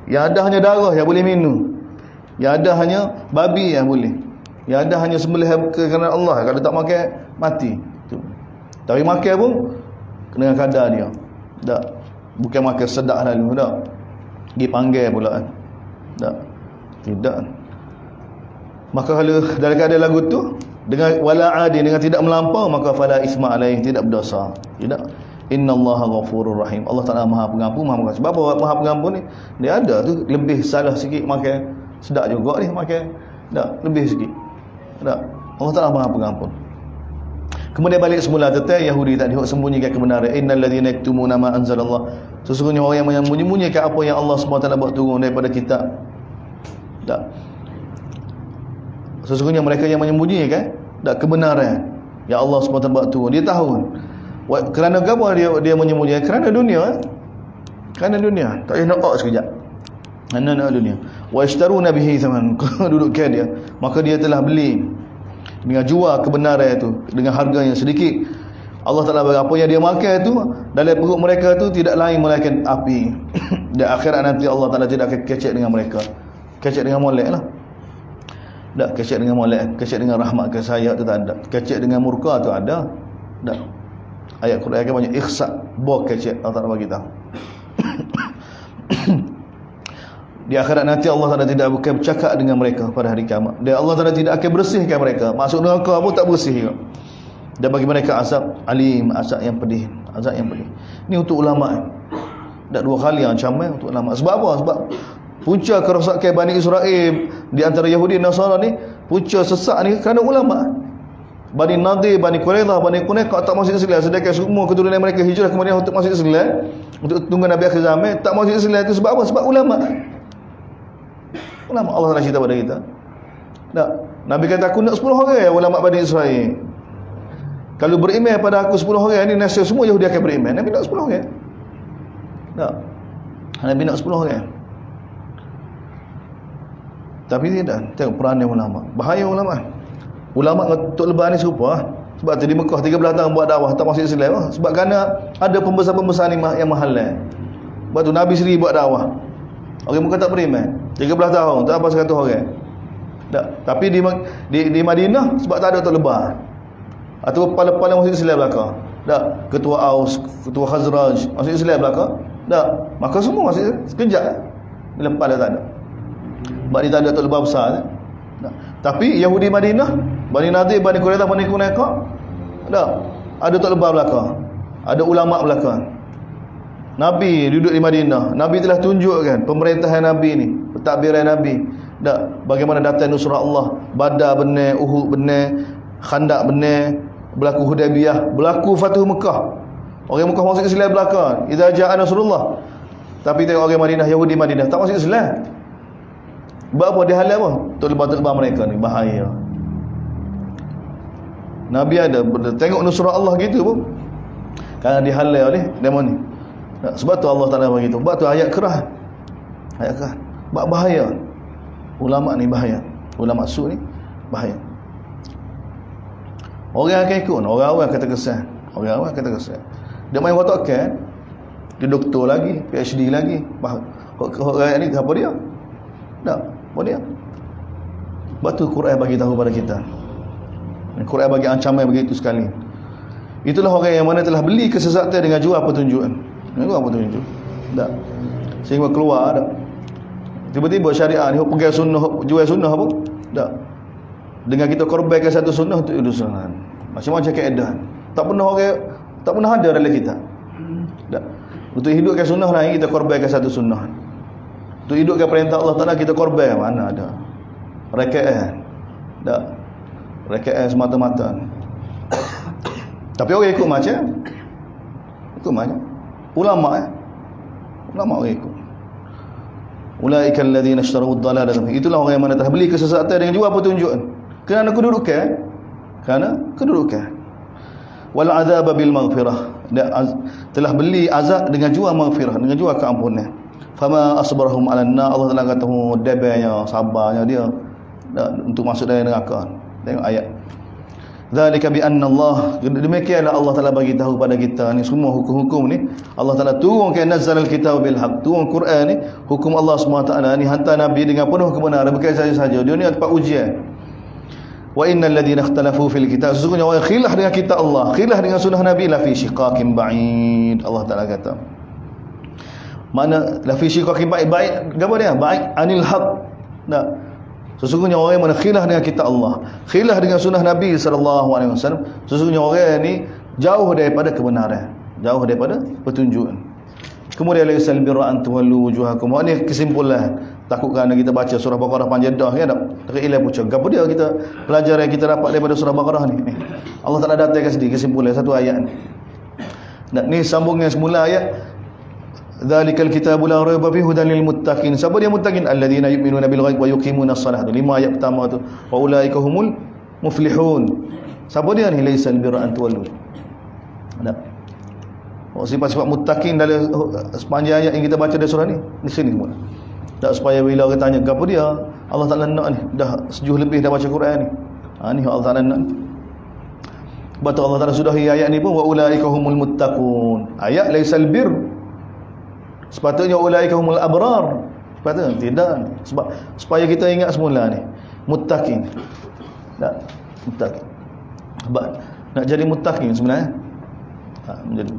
Yang ada hanya darah, yang boleh minum. Yang ada hanya babi yang boleh. Yang ada hanya sembelih kerana Allah. Kalau tak makan, mati. Tu. Tapi makan pun dengan kadar dia. Tak. Bukan makan sedap lalu, tak. Pergi panggil pula kan. Tak. Tidak. Maka kalau dalam keadaan lagu tu dengan wala adi, dengan tidak melampau, maka fala isma alaih, tidak berdosa. Tidak. Innallaha ghafurur rahim. Allah Taala Maha Pengampun, Maha Pengasih. Sebab Maha Pengampun ni dia ada tu lebih salah sikit makan sedap juga ni makan. Tak, lebih sikit. Tak. Allah Taala Maha Pengampun. Kemudian balik semula tentang Yahudi tadi hok sembunyikan kebenaran. Innal ladzina yaktumuna ma anzalallah. Sesungguhnya orang yang menyembunyikan apa yang Allah SWT buat turun daripada kitab. Tak. Sesungguhnya mereka yang menyembunyikan tak kebenaran yang Allah SWT buat turun. Dia tahu. Kerana apa dia menyembunyikan? Kerana dunia. Kerana dunia. Tak payah nak sekejap. Kerana nak dunia. Wa ishtaruna bihi thaman. Dudukkan dia. Maka dia telah beli dengan jual kebenaran itu dengan harga yang sedikit. Allah Taala bagi apa yang dia makan itu dalam perut mereka itu tidak lain melainkan api. Di akhirat nanti Allah Taala tidak akan kecek dengan mereka. Kecek dengan molek lah. Tak kecek dengan molek, kecek dengan rahmat ke saya tu tak ada. Kecek dengan murka tu ada. Tak. Ayat Quran kan banyak ikhsa, buah kecek Allah Taala bagi tahu. Di akhirat nanti Allah Taala tidak akan bercakap dengan mereka pada hari kiamat. Dan Allah Taala tidak akan bersihkan mereka. Masuk neraka pun tak bersih. Dan bagi mereka azab alim, azab yang pedih, azab yang pedih. Ini untuk ulama. Tak dua kali yang camai untuk ulama. Sebab apa? Sebab punca kerosakan Bani Israel di antara Yahudi dan Nasara ni, punca sesak ni kerana ulama. Bani Nadir, Bani Quraidah, Bani Qunaiqah tak masuk Islam, sedangkan semua keturunan mereka hijrah ke Madinah untuk masuk Islam, untuk tunggu Nabi akhir zaman. Tak masuk Islam itu sebab apa? Sebab ulama. Ulama Allah Taala cerita pada kita. Tak. Nabi kata aku nak 10 orang ulama Bani Israel. Kalau beriman pada aku 10 orang ni, nasib semua Yahudi akan beriman. Nabi nak 10 orang. Tak. Nabi nak 10 orang. Tapi tidak. Tengok peranan ulama. Bahaya ulama. Ulama Tok Leban ni serupa. Sebab tu di Mekah 13 tahun buat dakwah tak masuk Islam. Sebab kerana ada pembesar-pembesar ni yang mahal. Sebab tu Nabi sendiri buat dakwah. Orang Mekah tak beriman 13 tahun, tak apa 100 orang. Tak. Tapi di Madinah sebab tak ada Tok Leban. Atau kepala-kepala masuk Islam belakang. Tak. Ketua Aus, ketua Khazraj masuk Islam belakang. Tak. Maka semua masuk sekejap. Bila kepala tak ada. Sebab dia tak ada Tok Leban besar. Tak. Tapi Yahudi Madinah, Bani Nadir, Bani Quraidah, Bani Qunaiqah, ada Tok Leban belakang, ada ulama belakang. Nabi duduk di Madinah. Nabi telah tunjukkan pemerintahan Nabi ni, pentadbiran Nabi. Bagaimana datang nusrah Allah, Badar benar, Uhud benar, Khandaq benar, berlaku Hudaybiyah, berlaku Fathu Mekah. Orang Mekah masuk Islam belakang. Idza ja'a Nasrullah. Tapi tengok orang Madinah, Yahudi Madinah tak masuk Islam. Sebab apa? Dia halal apa? Tok Leban mereka ni bahaya. Nabi ada tengok nusrah Allah gitu pun kerana dihalal oleh demon ni. Sebab tu Allah Taala bagi tu. Sebab tu ayat kerah. Ayat kerah. Sebab bahaya. Ulama ni bahaya. Ulama su ni bahaya. Orang akan ikut, orang-orang kata kesan. Orang-orang kata kesan. Dia main watak kan? Dia doktor lagi, PhD lagi. Orang ni apa dia? Tak. Apa dia? Sebab tu Quran bagi tahu pada kita. Quran bagi ancaman begitu sekali. Itulah orang yang mana telah beli kesesatan dengan jual petunjukan. Dengan jual petunjuk. Tak. Sehingga keluar tak. Tiba-tiba syariat ni pegang sunnah, jual sunnah apa? Tak. Dengan kita korbankan satu sunnah untuk urusan. Macam-macam kaedah. Tak pernah ada dalam kita. Tak. Untuk hidupkan sunnah lain kita korbankan satu sunnah. Untuk hidupkan perintah Allah Taala kita korban, mana ada. Rakaat. Tak. Rakaat semata-mata. Tapi orang ikut macam ulama ulama orang ikut. Ulaika alladzina ishtaraw ad-dalalata. Itulah orang yang mana telah beli kesesatan dengan jual petunjuk. Kerana kedudukan. Wal azab bil maghfirah. Telah beli azab dengan jual maghfirah, dengan jual keampunan. Fama asbarahum 'alan nar. Allah Taala kata dabanya, sabarnya dia untuk masuk dalam neraka. Tengok ayat. Zalika bi anna Allah, demikianlah Allah Taala bagi tahu pada kita ni semua hukum-hukum ni Allah Taala turunkan nazzalal kitab bil haq. Turun Quran ni hukum Allah SWT ni hantar Nabi dengan penuh kebenaran, bukan saja-saja. Dia ni tempat ujian. Wa innal ladina ikhtalafu fil kitab, sesungguhnya orang khilaf dengan kitab Allah, khilaf dengan sunnah Nabi, la fi shiqaqin ba'id. Allah Taala kata. Mana la fi shiqaqin ba'id? Apa dia? Ba'id anil haq. Tak. Sesungguhnya orang yang mana khilaf dengan kitab Allah, khilaf dengan sunnah Nabi SAW, sesungguhnya orang ni jauh daripada kebenaran, jauh daripada petunjuk. Kemudian laisal birra an tuwallu wujuhakum. Ini kesimpulan. Takut kerana kita baca surah Baqarah panjang dah kan, tak ilah pucuk. Apa dia kita pelajaran yang kita dapat daripada surah Baqarah ni? Allah Taala datangkan sedikit kesimpulan satu ayat ni. Dan ni sambungan semula ayat Dzalikal kitabu la raiba fihi hudan lil muttaqin. Siapa dia muttaqin? Alladzina yu'minuna bil ghaib wa yuqimuna shalah. 5 ayat pertama tu. Wa ulaika humul muflihun. Siapa dia ni? Laisal birra an tuwallu. Ada. Sifat-sifat muttaqin dalam sepanjang ayat yang kita baca dari surah ni di sini semua. Tak supaya bila orang tanya apa dia, Allah Taala nak ni dah sejuh lebih dah baca Quran ni. Ni Allah Taala nak. Betul Allah Taala sudahi ayat ni pun wa ulaika humul muttaqun. Ayat laisal bir. Sepatutnya ulaika humul abrar. Sepatutnya tidak. Sebab supaya kita ingat semula ni muttaqin. Tak, muttaqin. Sebab nak jadi muttaqin sebenarnya menjadi.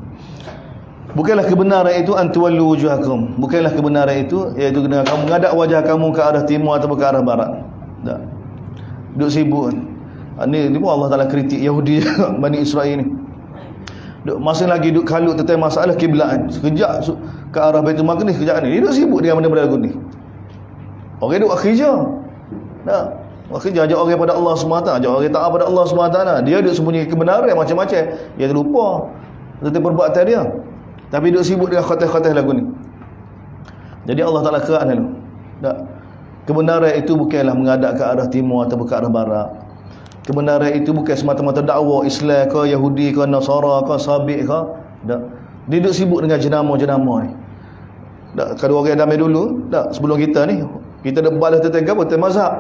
Bukanlah kebenaran itu antuwallu wujuhakum. Bukanlah kebenaran itu iaitu dengan kamu menghadap wajah kamu ke arah timur atau ke arah barat. Tak. Duduk sibuk. Ni pun Allah Taala kritik Yahudi Bani Israel ni. Masa lagi duduk kalut tentang masalah kiblat, sekejap ke arah Baitul Maqdis, sekejap ni dia duduk sibuk dengan benda-benda lagu ni. Orang duduk kerja. Tak. Makanya ajak orang pada Allah SWT, ajak orang taat pada Allah SWT. Dia duduk sembunyi kebenaran macam-macam. Dia terlupa tentang perbuatan dia. Tapi duduk sibuk dengan khoteh-khoteh lagu ni. Jadi Allah Ta'ala kerak dulu. Tak. Kebenaran itu bukanlah menghadap ke arah timur atau ke arah barat. Kebenaran itu bukan semata-mata dakwah Islam ke, Yahudi ke, Nasara ke, Sabik ke. Tak. Dia duduk sibuk dengan jenama-jenama ni. Tak. Kalau orang damai dulu, tak, sebelum kita ni, kita dah balas tentang apa? Tentang mazhab.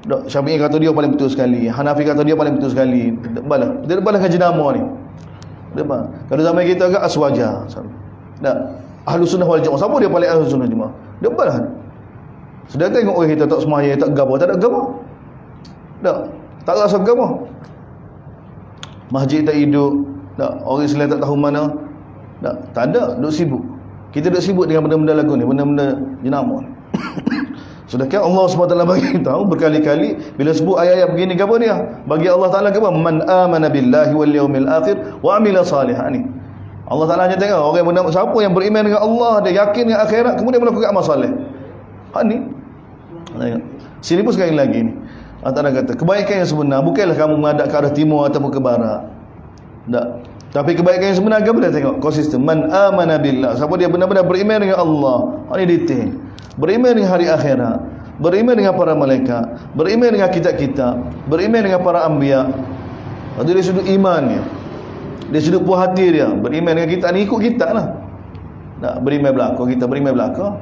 Syafi'i kata dia paling betul sekali, Hanafi kata dia paling betul sekali. Dia balas dengan jenama ni. Kalau zaman kita agak aswaja. Tak. Ahlus sunnah wal jamaah. Siapa dia paling ahlus sunnah jemaah? Dia balas. Sudah tengok orang kita tak semaya, tak gapo, tak ada gapo. Tak rasa gapo. Masjid tak hidup, tak, orang Islam tak tahu mana. Tak ada, duk sibuk. Kita duk sibuk dengan benda-benda lagu ni, benda-benda jenama ni. Sedangkan Allah SWT bagi tahu berkali-kali bila sebut ayat-ayat begini apa dia? Bagi Allah Taala apa? Man amana billahi wal yaumil akhir wa amila salihan ni. Allah Taala hanya tengok orang yang siapa yang beriman dengan Allah, dia yakin dengan akhirat, kemudian melakukan amal soleh. Ni. Sini pun sekali lagi ni. Allah Taala kata, kebaikan yang sebenar bukanlah kamu menghadap ke arah timur ataupun ke barat. Tak. Tapi kebaikan yang sebenar apa dia tengok? Konsisten. Man amana billah. Siapa dia benar-benar beriman dengan Allah. Ini detail. Beriman dengan hari akhirat, beriman dengan para malaikat, beriman dengan kitab-kitab, beriman dengan para anbiya. Itu dari sudut imannya, dari sudut puas hati dia. Beriman dengan kita ni ikut kita lah. Tak beriman belaka, kita beriman belaka.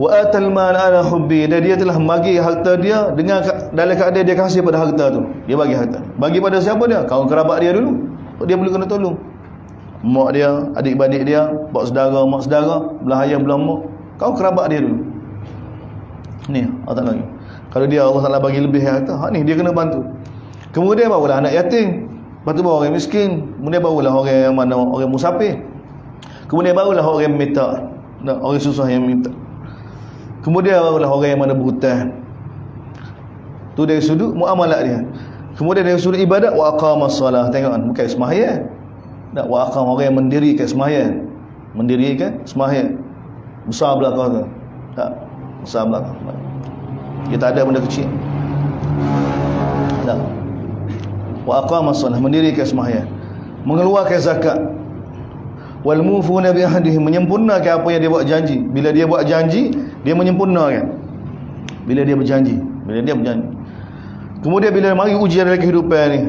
Wa atal mal ala hubbi, dan dia telah bagi harta dia dengan dalam keadaan dia kasih pada harta tu. Dia bagi harta. Bagi pada siapa dia? Kaum kerabat dia dulu. Dia boleh kena tolong. Mak dia, adik-beradik dia, pak saudara, mak saudara, belah ayah, belah mak. Kau kerabat dia dulu. Ni, Allah Ta'ala lagi. Kalau dia Allah Ta'ala bagi lebih harta, ni dia kena bantu. Kemudian barulah anak yatim. Lepas tu baru orang miskin. Kemudian barulah orang yang mana, orang musafir. Kemudian barulah orang yang minta. Orang susah yang minta. Kemudian barulah orang yang mana berhutang. Tu dari sudut muamalat dia. Kemudian dari sudut ibadat, wa aqamas salah. Tengok kan, bukan sembahyang. Tak, wa aqam, orang yang mendirikan sembahyang. Mendirikan sembahyang. Besar belakang tu. Tak, besar belakang. Dia tak ada benda kecil. Tak. Wa aqamas salah, mendirikan sembahyang. Mengeluarkan zakat. Wal mufuna bi ahdihim, menyempurnakan apa yang dia buat janji. Bila dia buat janji, dia menyempurnakan. Bila dia berjanji. Kemudian bila mari ujian dalam kehidupan ni,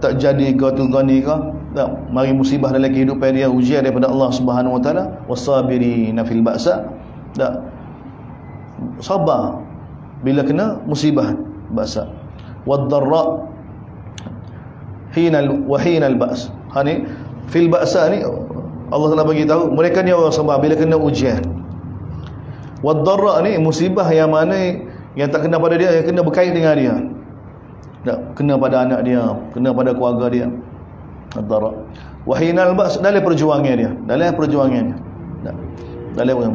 tak jadi kau tu kau ni kau, tak mari musibah dalam kehidupan dia, ujian daripada Allah Subhanahu Wa Taala, wasabirina fil ba'sa, tak sabar bila kena musibah ba'sa, wad-dharra hinal ba's. Ni fil ba'sa ni Allah Taala bagi tahu mereka ni orang sabar bila kena ujian. Wad-dharra ni musibah yang mana yang tak kena pada dia, yang kena berkait dengan dia. Tak kena pada anak dia, kena pada keluarga dia. Ad-dharra. Wa hinal ba's, dalam perjuangan dia. Dalam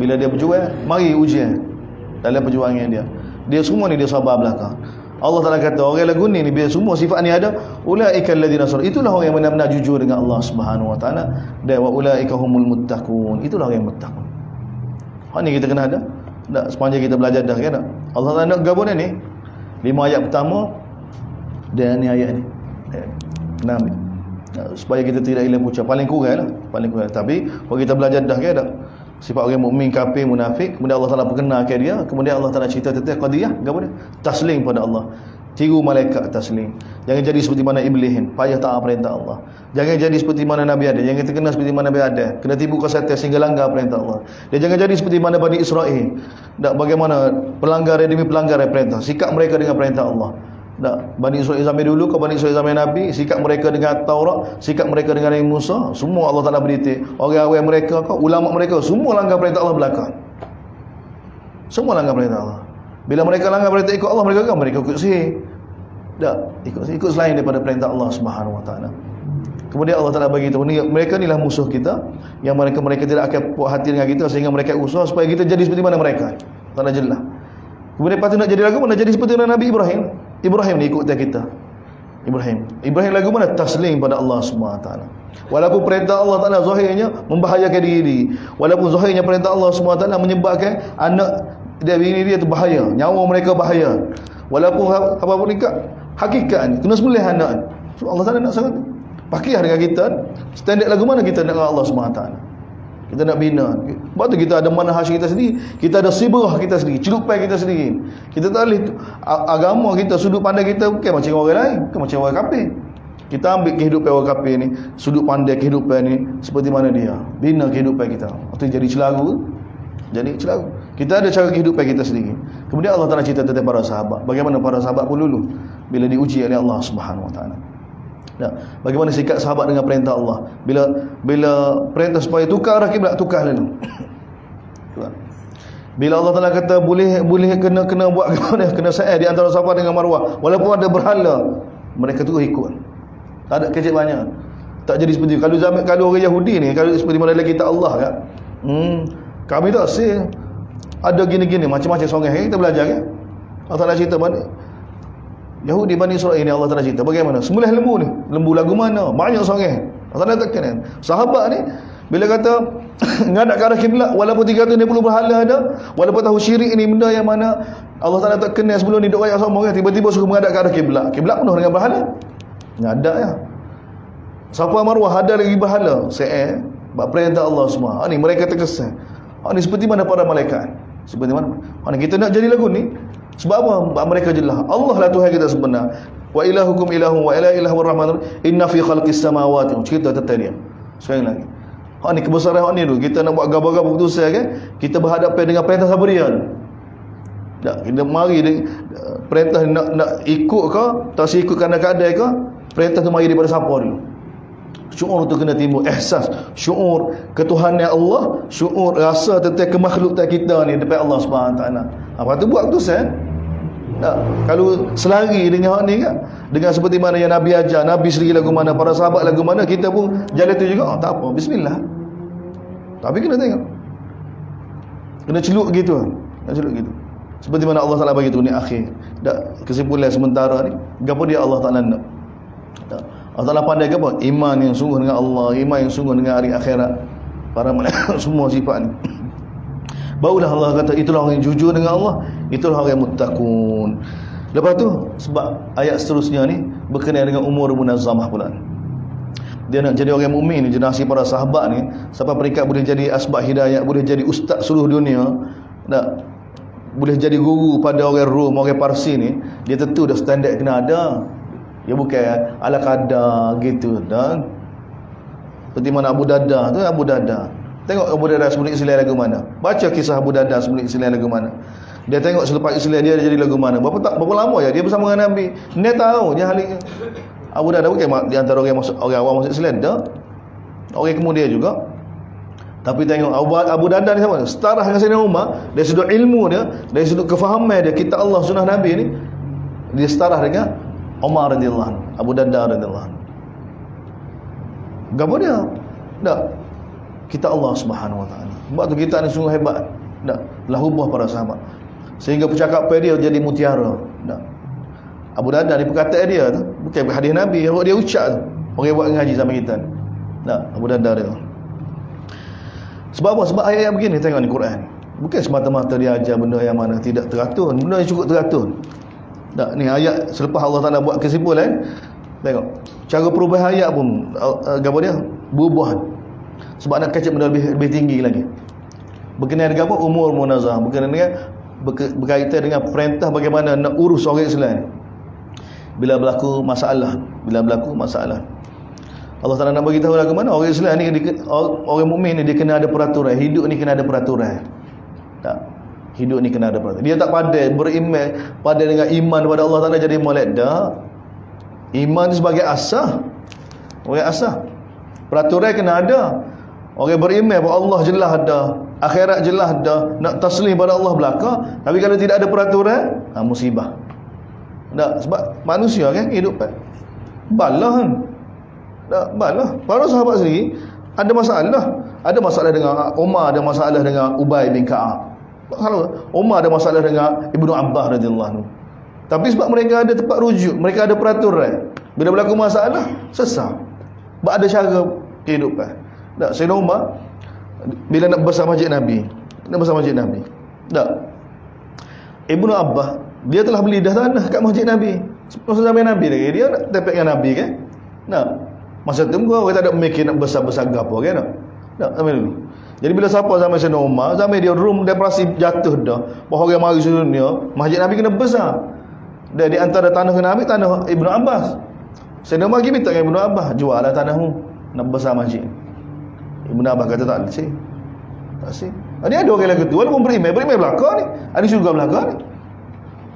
bila dia berjuang, mari ujian dalam perjuangan dia. Dia semua ni dia sabar belakang. Allah Taala kata orang lagu ni bila semua sifat ni ada, ulaikal ladzina sabar. Itulah orang yang benar-benar jujur dengan Allah Subhanahu Wa Taala. Dan wa ulaika humul muttaqun. Itulah orang yang muttaqun. Hak ni kita kena ada. Tak sepanjang kita belajar dah kan. Allah Taala nak gabung ni 5 ayat pertama dan ni ayat ni 6 ni. Supaya kita tidak hilang pucat. Paling kurang. Tapi kalau kita belajar dah kan tak, sifat orang mukmin, kafir, munafik, kemudian Allah Taala perkenalkan dia, kemudian Allah Taala cerita tentang qadiyah apa dia? Taslim pada Allah. Tiru malaikat taslim. Jangan jadi seperti mana iblis, payah taat perintah Allah. Jangan jadi seperti mana Nabi Adam, jangan terkena seperti mana Nabi Adam, kena tipu kesatuan sehingga langgar perintah Allah. Dan jangan jadi seperti mana Bani Israel, tak bagaimana pelanggar demi pelanggar perintah, sikap mereka dengan perintah Allah. Tak, Bani Israel zaman dulu ke Bani Israel zaman Nabi, sikap mereka dengan Taurat, sikap mereka dengan Nabi Musa, semua Allah Taala beritahu. Orang-orang mereka ke, ulama mereka semua langgar perintah Allah belakang. Semua langgar perintah Allah. Bila mereka langgar perintah ikut Allah, mereka ikut sihir. Tak, ikut selain daripada perintah Allah Subhanahu Wa Taala. Kemudian Allah Taala bagi tahu ni mereka inilah musuh kita, yang mereka tidak akan puas hati dengan kita sehingga mereka usaha supaya kita jadi seperti mana mereka. Tak ada jelas. Kemudian lepas tu nak jadi lagu mana? Jadi seperti Nabi Ibrahim. Ibrahim ni ikut kita. Ibrahim lagu mana? Taslim pada Allah SWT. Walaupun perintah Allah Ta'ala zahirnya membahayakan diri, walaupun zahirnya perintah Allah SWT menyebabkan anak dia bini dia tu bahaya, nyawa mereka bahaya. Walaupun apa pun hakikat ni kena sembelih anak. So, Allah Taala nak sangat pakiah dengan kita. Standard lagu mana kita nak dengan Allah Subhanahu Taala. Kita nak bina. Sebab tu kita ada manhaj kita sendiri, kita ada sibrah kita sendiri, celupan kita sendiri. Kita tak boleh agama kita, sudut pandang kita bukan macam orang lain, bukan macam orang kafir. Kita ambil kehidupan orang kafir ni, sudut pandang kehidupan ni seperti mana dia, bina kehidupan kita. Waktu jadi celaru, kita ada cara kehidupan kita sendiri. Kemudian Allah Taala cerita tentang para sahabat. Bagaimana para sahabat pun dulu bila diuji oleh Allah Subhanahu Wa Taala. Ya, bagaimana sikap sahabat dengan perintah Allah? Bila perintah supaya tukar arah kiblat, tukar lalu. Bila Allah Taala kata boleh kena buat kena sa'i di antara Safa dengan Marwah, walaupun ada berhala, mereka terus ikut. Tak ada kecil banyak. Tak jadi seperti kalau orang Yahudi ni, kalau seperti mana lagi kita Allah kan. Kami tak ada gini-gini macam-macam songeh kita belajar kan. Allah Taala cerita mana Yahudi Bani Israel ni, Allah Taala cerita bagaimana sembelih lembu ni, lembu lagu mana, banyak songeh. Allah Taala tekan kan. Sahabat ni bila kata ngadak ke arah kiblat, walaupun 320 berhala ada, walaupun tahu syirik ni benda yang mana Allah Taala tak kenal sebelum ni duk ayat sama kan, tiba-tiba suruh menghadap ke arah kiblat. Kiblat penuh dengan berhala. Ngadak ya. Safa Marwah ada lagi berhala. Bab perintah Allah semua. Ni mereka terkesan. Ni seperti mana para malaikat. Seperti mana? Kita nak jadi lagu ni sebab apa? Sebab mereka jelas Allah lah Tuhan kita sebenar. Wa ilahukum ilahun wa ila ilahur rahmanur inna fi khalqis samawati. Cerita tentang dia. Sekali lagi. Ni kebesaran ni dulu. Kita nak buat gabah-gabah putusan kan, kita berhadapan dengan perintah sabrian. Tak, kita mari perintah nak ikut ke, tak ikut kerana keadaan ke, perintah tu mari daripada siapa dulu. Syuur tu kena timbul, ihsas, syuur ketuhanan Allah, syuur rasa tentang kemakhlukan kita ni depan Allah Subhanahu Taala. Apa tu buat keputusan? Tak, kalau selari dengan hak ni kan, dengan seperti mana yang Nabi ajar, Nabi sendiri lagu mana, para sahabat lagu mana, kita pun jalan tu juga. Tak apa, bismillah. Tapi kena tengok, kena celuk gitu, seperti mana Allah Taala bagi tu ni akhir. Tak, kesimpulan sementara ni, gapo dia Allah Taala nak. Tak, Allah Taala pandai ke apa? Iman yang sungguh dengan Allah, iman yang sungguh dengan hari akhirat. Para malaikat semua sifat ni. Barulah Allah kata itulah orang yang jujur dengan Allah, itulah orang yang muttaqun. Lepas tu sebab ayat seterusnya ni berkenaan dengan umur munazzamah pula. Dia nak jadi orang mukmin, generasi para sahabat ni sampai peringkat boleh jadi asbab hidayah, boleh jadi ustaz seluruh dunia. Tak, boleh jadi guru pada orang Rom, orang Parsi ni, dia tentu dah standard kena ada. Dia bukan ala kadar gitu dan seperti mana Abu Darda tu, Abu Darda. Tengok Abu Darda sebelum Islam lagu mana. Baca kisah Abu Darda sebelum Islam lagu mana. Dia tengok selepas Islam dia jadi lagu mana. Berapa lama ya dia bersama dengan Nabi. Dia tahu dia hal Abu Darda bukan di antara orang awam masuk Islam dah. Orang kemudian juga. Tapi tengok Abu Darda ni sama. Setara dengan Sayyidina Umar, dari sudut ilmu dia, dari sudut kefahaman dia kitab Allah sunnah Nabi ni, dia setara dengan Umar radhiyallahu anhu, Abu Darda radhiyallahu anhu. Gapo dia? Tak. Kita Allah Subhanahu Wa Taala. Sebab tu kita ni sungguh hebat. Tak. Lah ubah para sahabat. Sehingga percakapan dia jadi mutiara. Tak. Abu Darda ni perkataan dia tu bukan hadis Nabi, dia ucap tu. Orang buat ngaji sama kita. Tak. Abu Darda dia. Sebab apa? Sebab ayat-ayat begini tengok ni Quran. Bukan semata-mata dia ajar benda yang mana tidak teratur, benda yang cukup teratur. Tak, ni ayat selepas Allah Taala buat kesimpulan, tengok cara perubahan ayat pun apa dia berubah sebab nak kacau benda lebih tinggi lagi berkenaan dengan apa umur munazah, berkenaan dengan berkaitan dengan perintah bagaimana nak urus orang Islam bila berlaku masalah. Allah Taala nak bagi tahu lagu mana orang Islam ni, orang mukmin ni dia kena ada peraturan, hidup ni kena ada peraturan. Tak, hidup ni kena ada peraturan. Dia tak pandai beriman, pandai dengan iman kepada Allah Taala jadi molek dah. Iman sebagai asas. Orang asas. Peraturan kena ada. Orang beriman bahawa Allah jelas ada, akhirat jelas ada, nak taslim pada Allah belaka. Tapi kalau tidak ada peraturan, musibah. Tak, sebab manusia kan hidup balah kan. Tak, balah. Para sahabat sendiri ada masalah. Ada masalah dengan Umar, ada masalah dengan Ubay bin Ka'ab. Umar ada masalah dengan Ibnu Abbas radhiyallahu anhu. Tapi sebab mereka ada tempat rujuk, mereka ada peraturan. Bila berlaku masalah, sesat. Sebab ada cara kehidupan. Tak, Sayyidina Umar bila nak besar masjid Nabi. Tak. Ibnu Abbas dia telah beli dah tanah kat masjid Nabi. Masa zaman Nabi lagi dia nak tepek dengan Nabi kan. Nah, masa tu orang tak ada mikir nak besar-besar gapo kan. Tak zaman dulu. Jadi bila siapa zaman Sayyidina Umar, zaman dia room depresi jatuh dah. Bahawa orang mari dunia, masjid Nabi kena besar. Dan di antara tanah kena ambil tanah Ibnu Abbas. Sayyidina Umar pergi minta dengan Ibnu Abbas, jual lah tanahmu nak besar masjid. Ibnu Abbas kata tak sih. Tak sih. Ini ada orang lagi tu walaupun berimeh belakang ni. Ada syurga belakang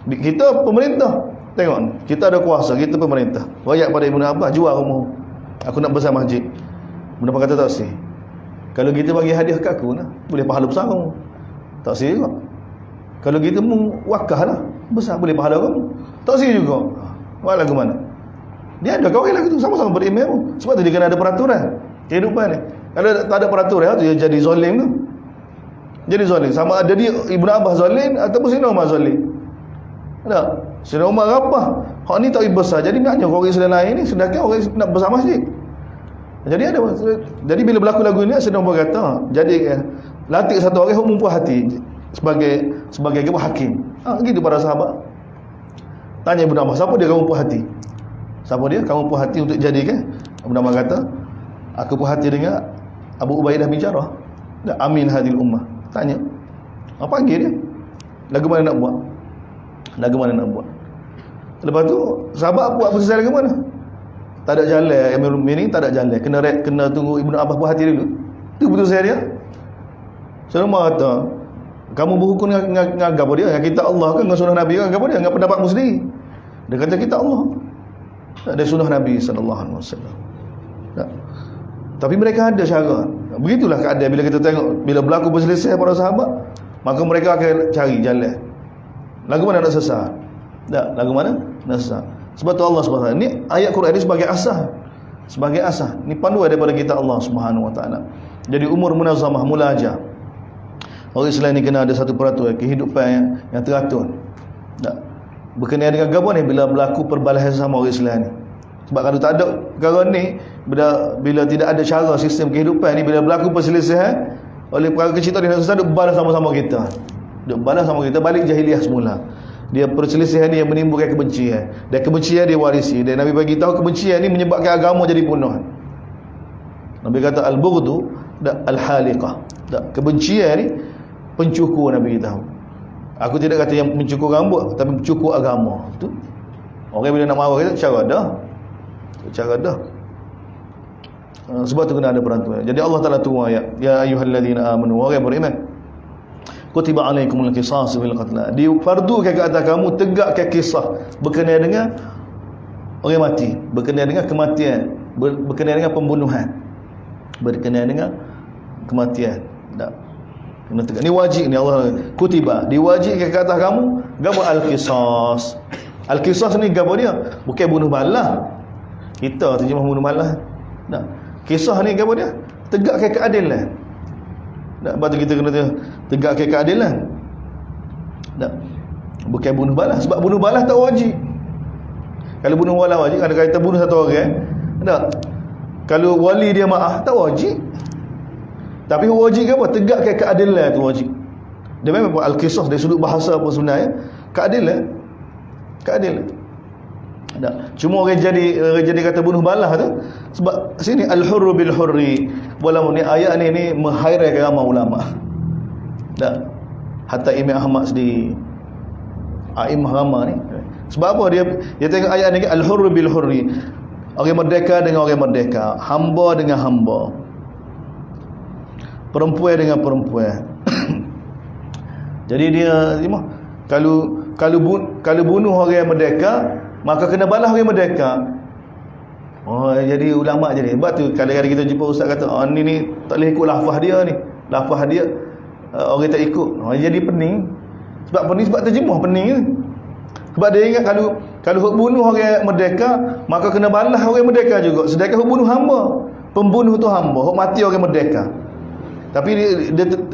ni. Kita pemerintah. Tengok ni. Kita ada kuasa, kita pemerintah. Wayak pada Ibnu Abbas, jual rumah. Aku nak besar masjid. Ibnu Abbas kata tak sih. Kalau kita bagi hadiah kat aku nah, boleh pahala besar kamu. Tak sih juga. Kalau kita wakah lah, besar boleh pahala kamu. Tak sih juga. Wah lagu mana? Dia ada kawan lagi tu sama-sama berimeh pun. Sebab tu dia kena ada peraturan kehidupan ni. Kalau tak ada peraturan tu dia jadi zalim tu. Jadi zalim. Sama ada dia Ibnu Abbas zalim ataupun Sayyidina Umar zalim. Tak? Sayyidina Umar apa? Hak ni tak besar. Jadi maknanya orang Islam lain ni sedangkan orang nak besar masjid. Jadi bila berlaku lagu ni Sayyidina Umar kata, jadi latih satu orang hukm puas hati sebagai hakim. Gitu para sahabat. Tanya Ibnu Abbas, siapa dia kamu puas hati? Siapa dia? Kamu puas hati untuk jadikan? Ibnu Abbas kata, aku puas hati dengan Abu Ubaidah bin Jarrah. Amin hadil ummah. Tanya. Apa panggil dia? Lagu mana nak buat? Lagu mana nak buat? Lepas tu sahabat buat bersesal lagu mana? Tak ada jalan, Amirul Mukminin tak ada jalan. Kena tunggu Ibnu Abbas puas hati dulu. Tu betul saya dia. Semua kata, kamu berhukum dengan agama dia, dengan kitab Allah kan, dengan sunnah Nabi kan, agama dia, dengan pendapatmu sendiri. Dia kata kitab Allah. Tak ada sunnah Nabi sallallahu alaihi wasallam. Tapi mereka ada cara. Begitulah keadaan bila kita tengok bila berlaku perselisihan para sahabat, maka mereka akan cari jalan. Lagu mana nak sesat? Tak, lagu mana nak sesat? Sebab tu Allah Subhanahu Wa Taala ni ayat Quran ini sebagai asas. Sebagai asas. Ni panduan daripada kita Allah Subhanahu Wa Taala. Jadi umur munazzamah mulajah. Orang Islam ni kena ada satu peraturan kehidupan yang teratur. Tak. Berkenaan dengan agama ni bila berlaku perbalahan sama orang Islam ni. Sebab kalau tak ada perkara ni, bila tidak ada cara sistem kehidupan ni, bila berlaku perselisihan oleh perkara kecil tadi nak susah, duk balas sama-sama kita. Duk balas sama kita balik jahiliah semula. Dia perselisihan ni yang menimbulkan kebencian. Dan kebencian dia warisi. Dan Nabi bagi tahu kebencian ni menyebabkan agama jadi punah. Nabi kata al-bughdu al-haliqah. Kebencian ni pencukur, Nabi tahu. Aku tidak kata yang mencukur rambut, tapi mencukur agama. Tu. Orang bila nak marah kita cara dah. Cara dah. Sebab tu kena ada peraturan. Jadi Allah Taala turun ayat, ya ayyuhallazina amanu wa beriman. Kutiba alaikumul qisas fil qatl. Difardukan ke atas kamu tegakkan kisah berkenaan dengan orang mati, berkenaan dengan kematian, berkenaan dengan pembunuhan, berkenaan dengan kematian. Tak. Kena tegak. Ni wajib ni Allah kutiba. Diwajibkan ke atas kamu gapo al-qisas. Al-qisas ni gapo dia? Bukan bunuh balas. Kita terjemah bunuh balas. Tak. Kisah ni gapo dia? Tegakkan keadilan. Tak, lepas tu kita kena tegakkan keadilan. Tak. Bukan bunuh balas. Sebab bunuh balas tak wajib. Kalau bunuh balas wajib, kalau kita bunuh satu orang, tak. Kalau wali dia maaf, tak wajib. Tapi wajib ke apa? Tegakkan keadilan tu wajib. Dia memang al-qisas dari sudut bahasa apa sebenarnya? Keadilan. Keadilan. Tak. Cuma orang jadi kata bunuh balas tu sebab sini al-hurru bil hurri. Walaupun ni ayat ni menghairankan ramai ulama. Tak. Hatta Imam Ahmad sendiri, aimah ramai ni. Sebab apa dia tengok ayat ni al-hurru bil hurri. Orang merdeka dengan orang merdeka, hamba dengan hamba, perempuan dengan perempuan. Jadi dia kalau bunuh orang yang merdeka, maka kena balas orang merdeka. Oh, jadi ulama jadi. Sebab tu kadang-kadang kita jumpa ustaz kata, "Oh, ni tak boleh ikut lafaz dia ni. Lafaz dia orang tak ikut." Oh, jadi pening. Sebab pening sebab terjemah pening ni. Sebab dia ingat kalau hak bunuh orang merdeka, maka kena balas orang merdeka juga. Sedangkan hak bunuh hamba, pembunuh tu hamba, hak mati orang merdeka. Tapi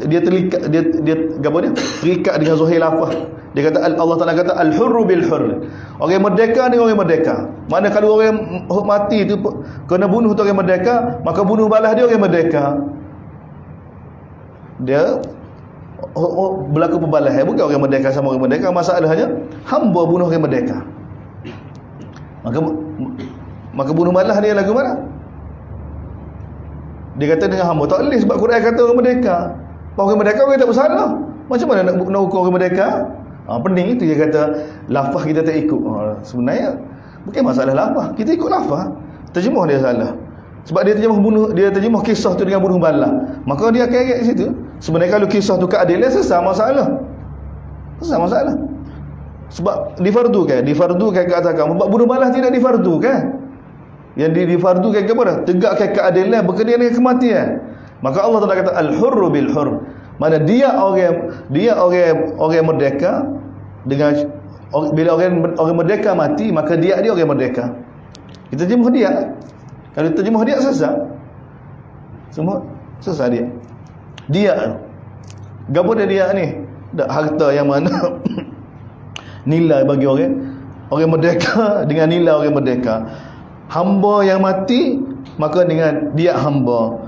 dia terikat terikat dengan zahir lafaz. Dia kata Allah Taala kata al-hurru bil hurr. Orang merdeka dengan orang merdeka. Mana kalau orang mati tu kena bunuh tu orang merdeka, maka bunuh balas dia orang merdeka. Dia berlaku pembalahan. Bukan orang merdeka sama orang merdeka, masalahnya hamba bunuh orang merdeka. Maka bunuh balas dia lagu mana? Dia kata dengan hamba tak boleh sebab Quran kata orang merdeka. Orang merdeka orang tak bersalah. Macam mana nak ukur orang merdeka? Pening itu dia kata lafaz kita tak ikut. Sebenarnya bukan masalah lafaz, kita ikut lafaz. Terjemah dia salah. Sebab dia terjemah kisah tu dengan bunuh balas. Maka dia kerek situ. Sebenarnya kalau kisah tu keadilan selesai masalah. Selesai masalah. Sebab difardukan ke atas kamu. Sebab bunuh balas tidak difardukan. Yang difardukan kepada tegakkan keadilan berkenaan dengan kematian. Maka Allah Taala kata al-hurru bil hurr. Mana dia orang merdeka dengan bila orang merdeka mati, maka dia orang merdeka. Kita terjemah dia. Kalau terjemah dia selesai. Semua selesai dia. Dia gapo dia ni? Tak harta yang mana nilai bagi orang merdeka dengan nilai orang merdeka. Hamba yang mati maka dengan dia hamba.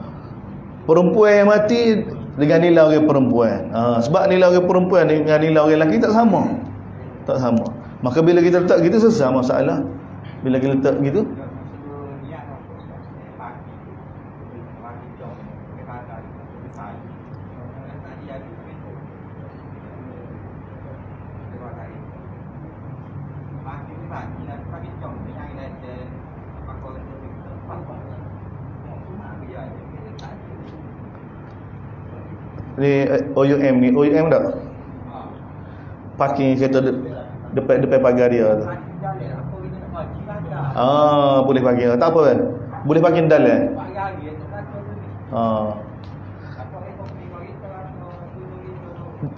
Perempuan yang mati dengan nilai orang perempuan. Sebab nilai orang perempuan dengan nilai orang lelaki tak sama. Tak sama. Maka bila kita letak gitu selesai masalah. Bila kita letak gitu ni OUM tak? Parking kereta depan pagar dia tu. Boleh parking. Tak apa kan? Boleh parking dalam.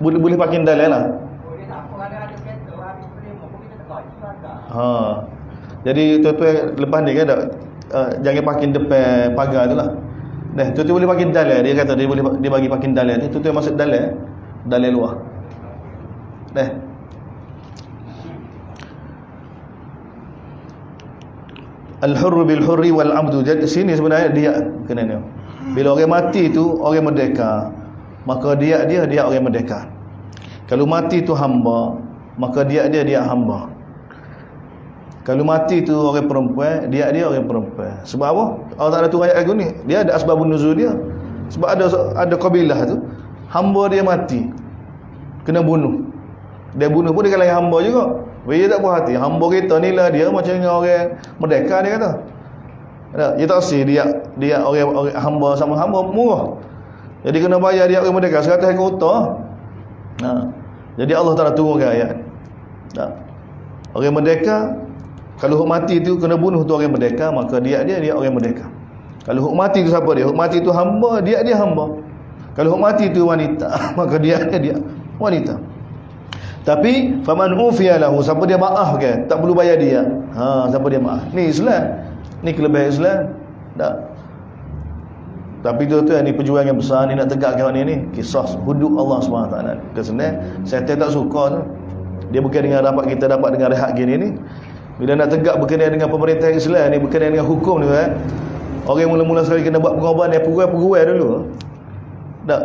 Boleh parking dalam lah. Jadi tuan-tuan lepas ni kan tak jangan parking depan pagar tu lah. Tuan-tuan boleh parking dalam. Dia kata dia bagi parking dalam. Tuan-tuan masuk dalam luar. Al-hurru bil hurri wal abdu. Jadi sini sebenarnya dia kena ni. Bila orang mati tu orang merdeka, maka dia orang merdeka. Kalau mati tu hamba, maka dia hamba. Kalau mati tu orang perempuan, dia orang perempuan. Sebab apa? Allah Taala tu ayat lagu ni, dia ada asbabun nuzul dia. Sebab ada kabilah tu, hamba dia mati, kena bunuh. Dia bunuh pun dia kalangan hamba juga. Dia tak puas hati. Hamba kita ni lah dia macam dengan orang merdeka dia kata. Dia tak sih dia orang hamba sama hamba murah. Jadi kena bayar dia orang merdeka 100 ekor unta. Jadi Allah Taala turunkan ayat. Orang merdeka kalau huk mati tu kena bunuh tu orang merdeka, maka dia orang merdeka. Kalau huk mati tu siapa dia? Huk mati tu hamba, dia hamba. Kalau huk mati tu wanita, maka dia wanita. Tapi faman ufiya lahu, siapa dia maaf ke? Tak perlu bayar dia. Siapa dia maaf? Ni Islam. Ni kelebihan Islam. Tak. Tapi tu ni perjuangan besar ni nak tegakkan ni kisah hudud Allah SWT. Kesenang syaitan tak suka tu. Dia bukan dengan kita dapat dengan rehat gini ni. Bila nak tegak berkenaan dengan pemerintah Islam ni, berkenaan dengan hukum ni orang mula-mula sekali kena buat pengorbanan pegawai dulu. Tak.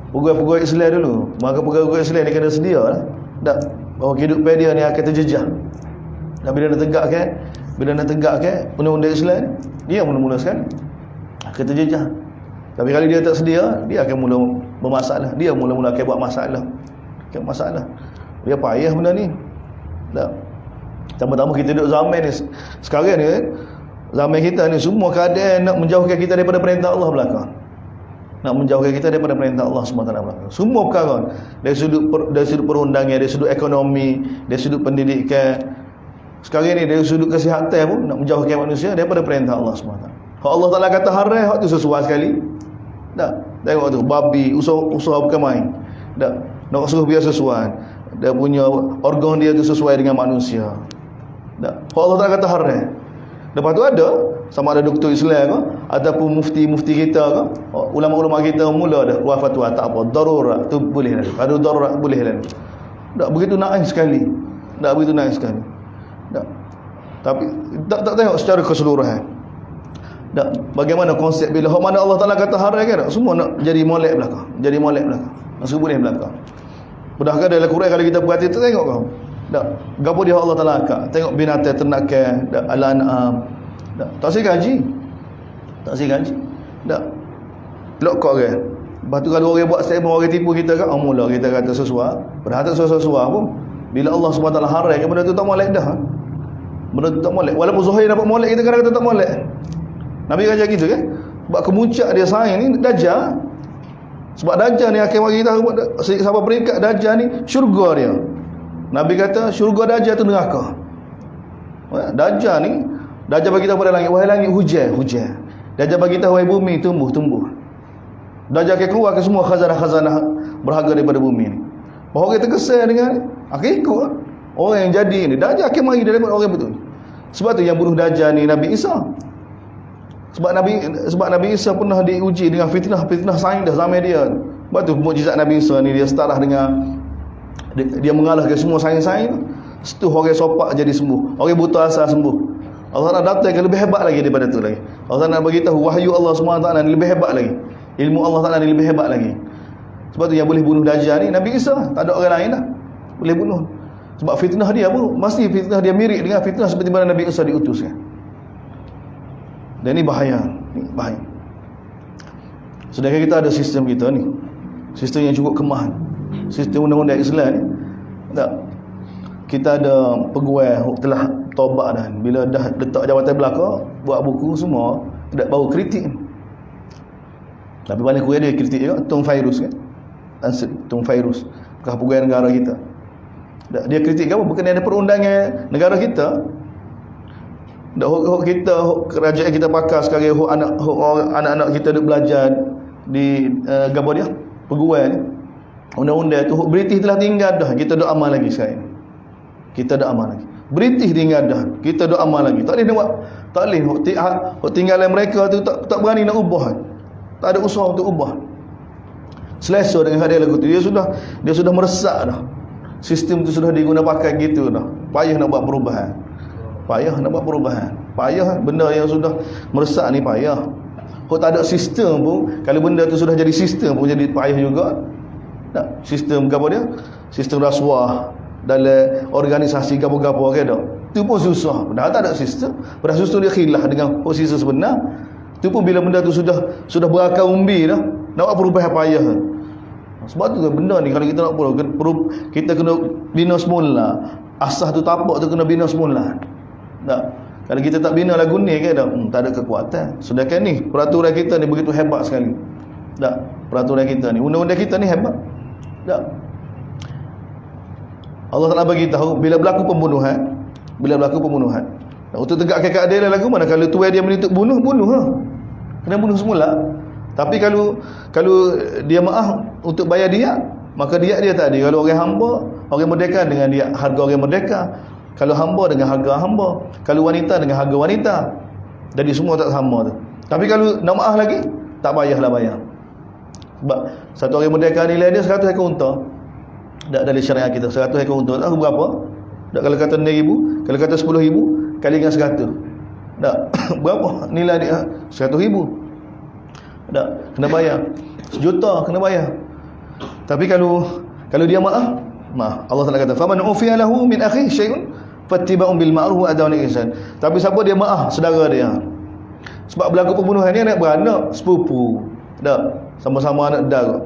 Pegawai Islam dulu. Maka pegawai Islam ni kena sedia lah. Tak. Bahawa kehidupan dia ni akan terjejah. Dan bila nak tegakkan undang-undang Islam ni, dia mula-mula sekali akan terjejah. Tapi kalau dia tak sedia, dia akan mula bermasalah. Dia mula-mula akan buat masalah. Dia payah benda ni. Tak. Tambah-tambah kita duduk zaman ni sekarang ni, zaman kita ni semua keadaan nak menjauhkan kita daripada perintah Allah belakang. Nak menjauhkan kita daripada perintah Allah SWT belakang. Semua perkara dari sudut perundangan, dari sudut ekonomi, dari sudut pendidikan. Sekarang ni dari sudut kesihatan pun nak menjauhkan manusia daripada perintah Allah SWT. Kalau Allah Taala kata haram, hak tu sesuai sekali. Tak. Tengok tu babi usaha bukan main. Tak. Nak suruh biar sesuai. Dia punya organ dia tu sesuai dengan manusia. Tak. Kalau Allah Taala kata haram. Lepas tu ada sama ada doktor Islam ke ataupun mufti kita ke, ulama-ulama kita mula dah keluar fatwa tak apa, darurat tu boleh dah. Ada darurat boleh dah. Tak begitu naif sekali. Tak. Tapi tak tengok secara keseluruhan. Tak, bagaimana konsep bila hak mana Allah Taala kata haram kan? Semua nak jadi molek belaka. Jadi molek belaka. Masuk boleh belaka. Padahal dalam Quran kalau kita perhati tu tengok kau. Tak, gapo dia Allah Taala akak. Tengok binatang ternakan, tak al-an'am. Tak si gaji. Tak si gaji. Tak. Lok kau ke. Lepas tu kalau orang buat statement, orang tipu kita kan, mula kita kata sesuai. Padahal tak sesuai pun. Bila Allah SWT haram, benda tu tak molek dah. Benda tu tak molek. Walaupun Zuhair dapat molek, kita kadang-kadang tak molek. Nabi kata gitu kan. Sebab kemuncak dia saing ni Dajjal. Sebab Dajjal ni akan bagi tahu sampai peringkat Dajjal ni syurga dia. Nabi kata syurga Dajjal tu neraka. Dajjal ni, Dajjal bagi tahu pada langit, wahai langit hujan. Dajjal bagi tahu wahai bumi tumbuh. Dajjal akan keluar ke semua khazanah-khazanah berharga daripada bumi ni. Bahawa kita kesal dengan akan ikut orang yang jadi ni. Dajjal akan mari daripada orang betul. Sebab tu yang bunuh Dajjal ni Nabi Isa. Sebab Nabi Isa pernah diuji dengan fitnah saing dah zaman dia. Sebab tu mukjizat Nabi Isa ni dia startlah dengan dia mengalahkan semua saing-saing. Setu orang sopak jadi sembuh, orang buta asal sembuh. Allah nak datang yang lebih hebat lagi daripada tu lagi. Allah nak bagi tahu wahyu Allah SWT ni lebih hebat lagi. Ilmu Allah Taala ni lebih hebat lagi. Sebab tu yang boleh bunuh Dajjal ni Nabi Isa, tak ada orang lain dah boleh bunuh. Sebab fitnah dia pun mesti fitnah dia mirip dengan fitnah seperti mana Nabi Isa diutuskan. Dan ini bahaya. Sedangkan kita ada sistem kita ni, sistem yang cukup kemah, sistem undang-undang Islam ni. Tak, kita ada pegawai telah taubat dah. Bila dah letak jawatan belaka, buat buku semua, tidak baru kritik. Tapi paling kurang dia kritik juga Tung Fairuz kan. Tung Fairuz, bekas pegawai negara kita. Dia kritik apa? Bukan ada perundangan negara kita. Hok kita, kerajaan kita pakar sekarang, anak-anak kita duk belajar di gapo dia? Pegawai ni. Undang-undang tu British telah tinggal dah. Kita duk amal lagi sekarang. Kita duk amal lagi. British tinggal dah. Kita duk amal lagi. Tak boleh nak buat. Tak boleh. Hok tinggalan mereka tu tak berani nak ubah. Tak ada usaha untuk ubah. Selesa dengan hadiah lagu tu. Dia sudah meresak dah. Sistem tu sudah diguna pakai gitu dah. Payah nak buat perubahan. Payah benda yang sudah meresak ni payah. Kalau tak ada sistem pun, kalau benda tu sudah jadi sistem pun jadi payah juga. Tak, sistem apa dia? Sistem rasuah dalam organisasi gapo-gapo ke dak. Tu pun susah. Padahal tak ada sistem. Padahal sistem dia khilaf dengan posisi sebenar. Tu pun bila benda tu sudah berakar umbi dah, nak buat perubahan payah. Sebab tu benda ni kalau kita nak kita kena bina semula. Asas tu tapak tu kena bina semula. Tak. Kalau kita tak bina lagu ni ke tak ada kekuatan. Sedangkan ni peraturan kita ni begitu hebat sekali. Tak. Peraturan kita ni, undang-undang kita ni hebat. Tak. Allah Taala bagi tahu bila berlaku pembunuhan. Untuk tegakkan keadilan lagu mana kalau tuai dia menuntut bunuh ha. Kena bunuh semula. Tapi kalau dia maaf untuk bayar diat, maka diat dia tak ada. Kalau orang hamba, orang merdeka dengan diat harga orang merdeka. Kalau hamba dengan harga hamba, kalau wanita dengan harga wanita. Jadi semua tak sama tu. Tapi kalau nak maaf lagi, tak payahlah bayar. Sebab satu orang merdeka nilai dia 100 ekor unta. Tak dari syariat kita 100 ekor unta. Tak berapa? Tak kalau kata 6,000, kalau kata 10,000 kali dengan 100. Tak berapa nilai dia? 100,000. Tak kena bayar. 1 juta kena bayar. Tapi kalau dia maaf, Allah Taala kata faman ufiya lahu min akhi syai'un fattiba'un bil ma'ruf wa adawun ihsan. Tapi siapa dia maaf saudara dia. Sebab berlaku pembunuhan ni anak beranak, sepupu. Tak, sama-sama anak dara.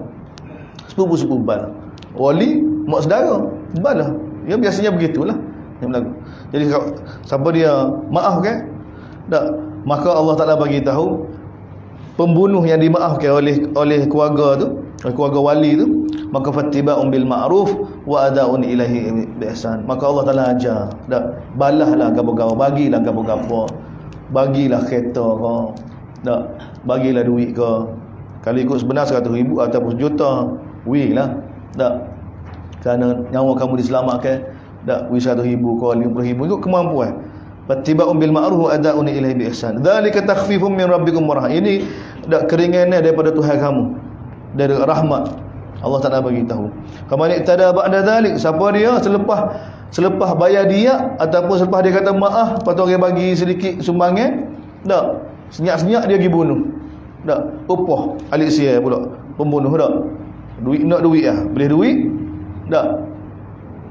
Sepupu bal. Wali mak saudara, bal lah. Ya biasanya begitulah yang berlaku. Jadi siapa dia maaf kan? Tak, maka Allah Taala bagi tahu pembunuh yang dimaafkan oleh keluarga tu, keluarga wali tu, maka fattiba'un bil ma'ruf wa ada'un ilahi bi ihsan. Maka Allah Taala ajar, dak balahlah gapo-gapo, bagilah gapo-gapo. Bagilah kereta ke, dak bagilah duit ke. Kalau ikut sebenar 100,000 ataupun 1 juta, wilah. Dak. Kerana nyawa kamu diselamatkan, dak wi 100,000 ke 50,000 ikut kemampuan. Fattiba'un bil ma'ruf wa ada'un ilahi bi ihsan. Dzalika takhfifun min rabbikum wa rahmah. Ini dak keringanan daripada Tuhan kamu, dari rahmat. Allah Taala bagi tahu. Kaman iktada ba'da dzalik, siapa dia selepas bayar dia ataupun selepas dia kata maaf, lepas tu orang bagi sedikit sumbangan, tak. Senyap-senyap dia pergi bunuh. Tak, upah Alexia pula pembunuh tak. Duit nak duit lah. Boleh duit? Tak.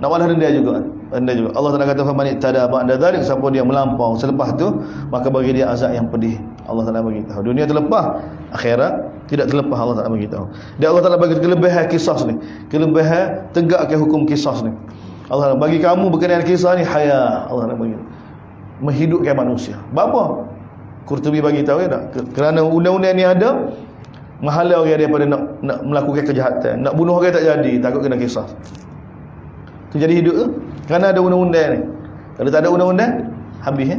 Nak balas denda juga. Denda juga. Allah Taala kata faman tada ba'da dzalik, siapa dia melampau selepas tu, maka bagi dia azab yang pedih. Allah Taala bagi tahu. Dunia terlepas, akhirat tidak terlepas. Allah Taala bagi tahu. Dia Allah Taala bagi kelebihan kisah ni. Kelebihan tegakkan hukum kisah ni. Allah Taala bagi kamu berkenaan kisah ni haya. Allah Taala bagi menghidupkan manusia. Bapa Qurtubi bagi tahu ya tak? Kerana undang-undang ni ada, menghalau orang daripada nak melakukan kejahatan, nak bunuh orang tak jadi, takut kena kisah. Tu jadi hidup tu kerana ada undang-undang ni. Kalau tak ada undang-undang, habis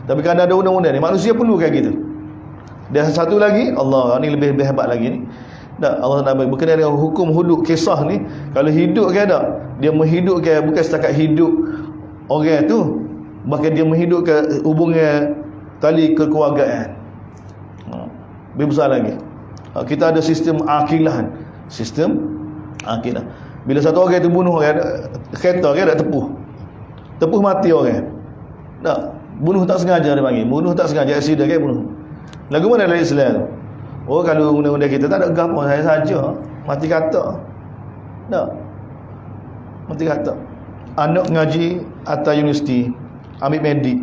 Tapi kerana ada undang-undang ni, manusia perlukan gitu. Dan satu lagi, Allah ni lebih hebat lagi ni. Tak, Allah nak berkenaan dengan hukum hudud kisah ni, kalau hidup ke tak, dia menghidupkan bukan setakat hidup orang tu, bahkan dia menghidupkan hubungan tali kekeluargaan. Lebih besar lagi. Kita ada sistem akilah. Sistem akilah. Bila satu orang itu bunuh orang, kereta orang tak tepuh. Tepuh mati orang. Tak, bunuh tak sengaja dia panggil. Bunuh tak sengaja, aksiden kan bunuh. Lagu mana dalam Islam tu? Oh, kalau undang-undang kita tak ada gapo, saya saja mati kata. Tak. Mati kata. Anak ngaji atas universiti, ambil medik.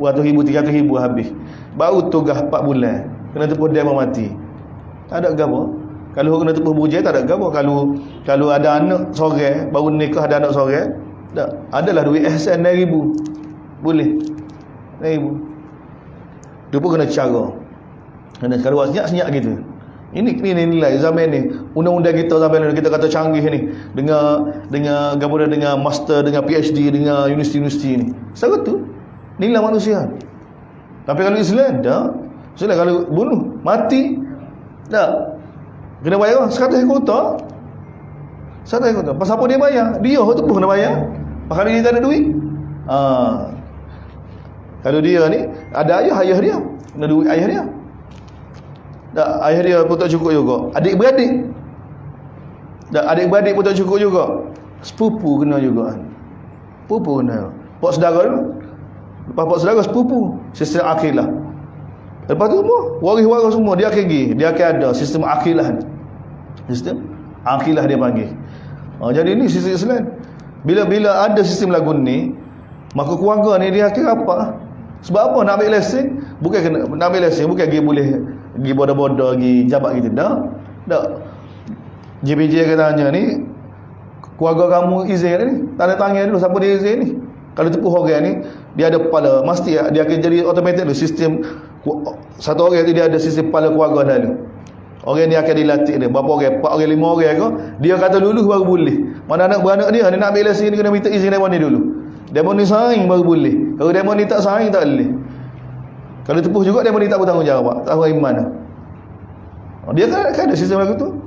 200,000, 300,000 habis. Baru tugas 4 bulan. Kena tepuh dia mati. Tak ada gapo. Kalau kena tepuh bujai tak ada gapo. Kalau ada anak seorang, baru nikah ada anak seorang, tak. Adalah duit ihsan 9,000. Boleh. 9,000. Dia pun kena cara. Kena kalau senyap-senyap gitu. Ini nilai zaman ni. Undang-undang kita zaman ni kita kata canggih ni. Dengan gapo dengan master, dengan PhD, dengan universiti-universiti ni. Sebab tu nilai manusia. Tapi kalau Islam dah, Islam kalau bunuh mati dah kena bayar 100 kota. 100 kota. Pasal apa dia bayar? Dia tu pun kena bayar. Kalau dia tak ada duit. Kalau dia ni ada ayah dia kena duit ayah dia. Tak, ayah dia pun tak cukup juga. Adik-beradik. Tak, adik-beradik pun tak cukup juga. Sepupu kena juga. Sepupu kena. Pak saudara tu. Lepas pak saudara sepupu, sistem akilah. Lepas tu semua waris-waris semua dia akan pergi, dia akan ada sistem akilah. Sistem akilah dia panggil. Jadi ini sistem Islam. Bila ada sistem lagu ni, maka keluarga ni dia akan apa? Sebab apa nak ambil lesen? Bukan kena nak ambil lesen, bukan dia boleh pergi bodoh-bodoh, pergi jabat gitu. Tak. JPJ katanya ni, keluarga kamu izin ni, tanda tangan dulu siapa dia izin ni. Kalau tepuh orang ni, dia ada kepala, mesti dia akan jadi automatik dulu sistem. Satu orang tu dia ada sistem kepala keluarga dulu. Orang ni akan dilatih dia. Berapa orang? 4 orang, 5 orang ke? Dia kata lulus baru boleh. Mana anak beranak dia nak ambil lesen ni kena minta izin demo ni dulu. Demo ni saing baru boleh. Kalau demo ni tak saing tak boleh. Kalau tepuh juga demo ni tak bertanggungjawab. Tak tahu mana. Dia kan ada sistem lagu tu.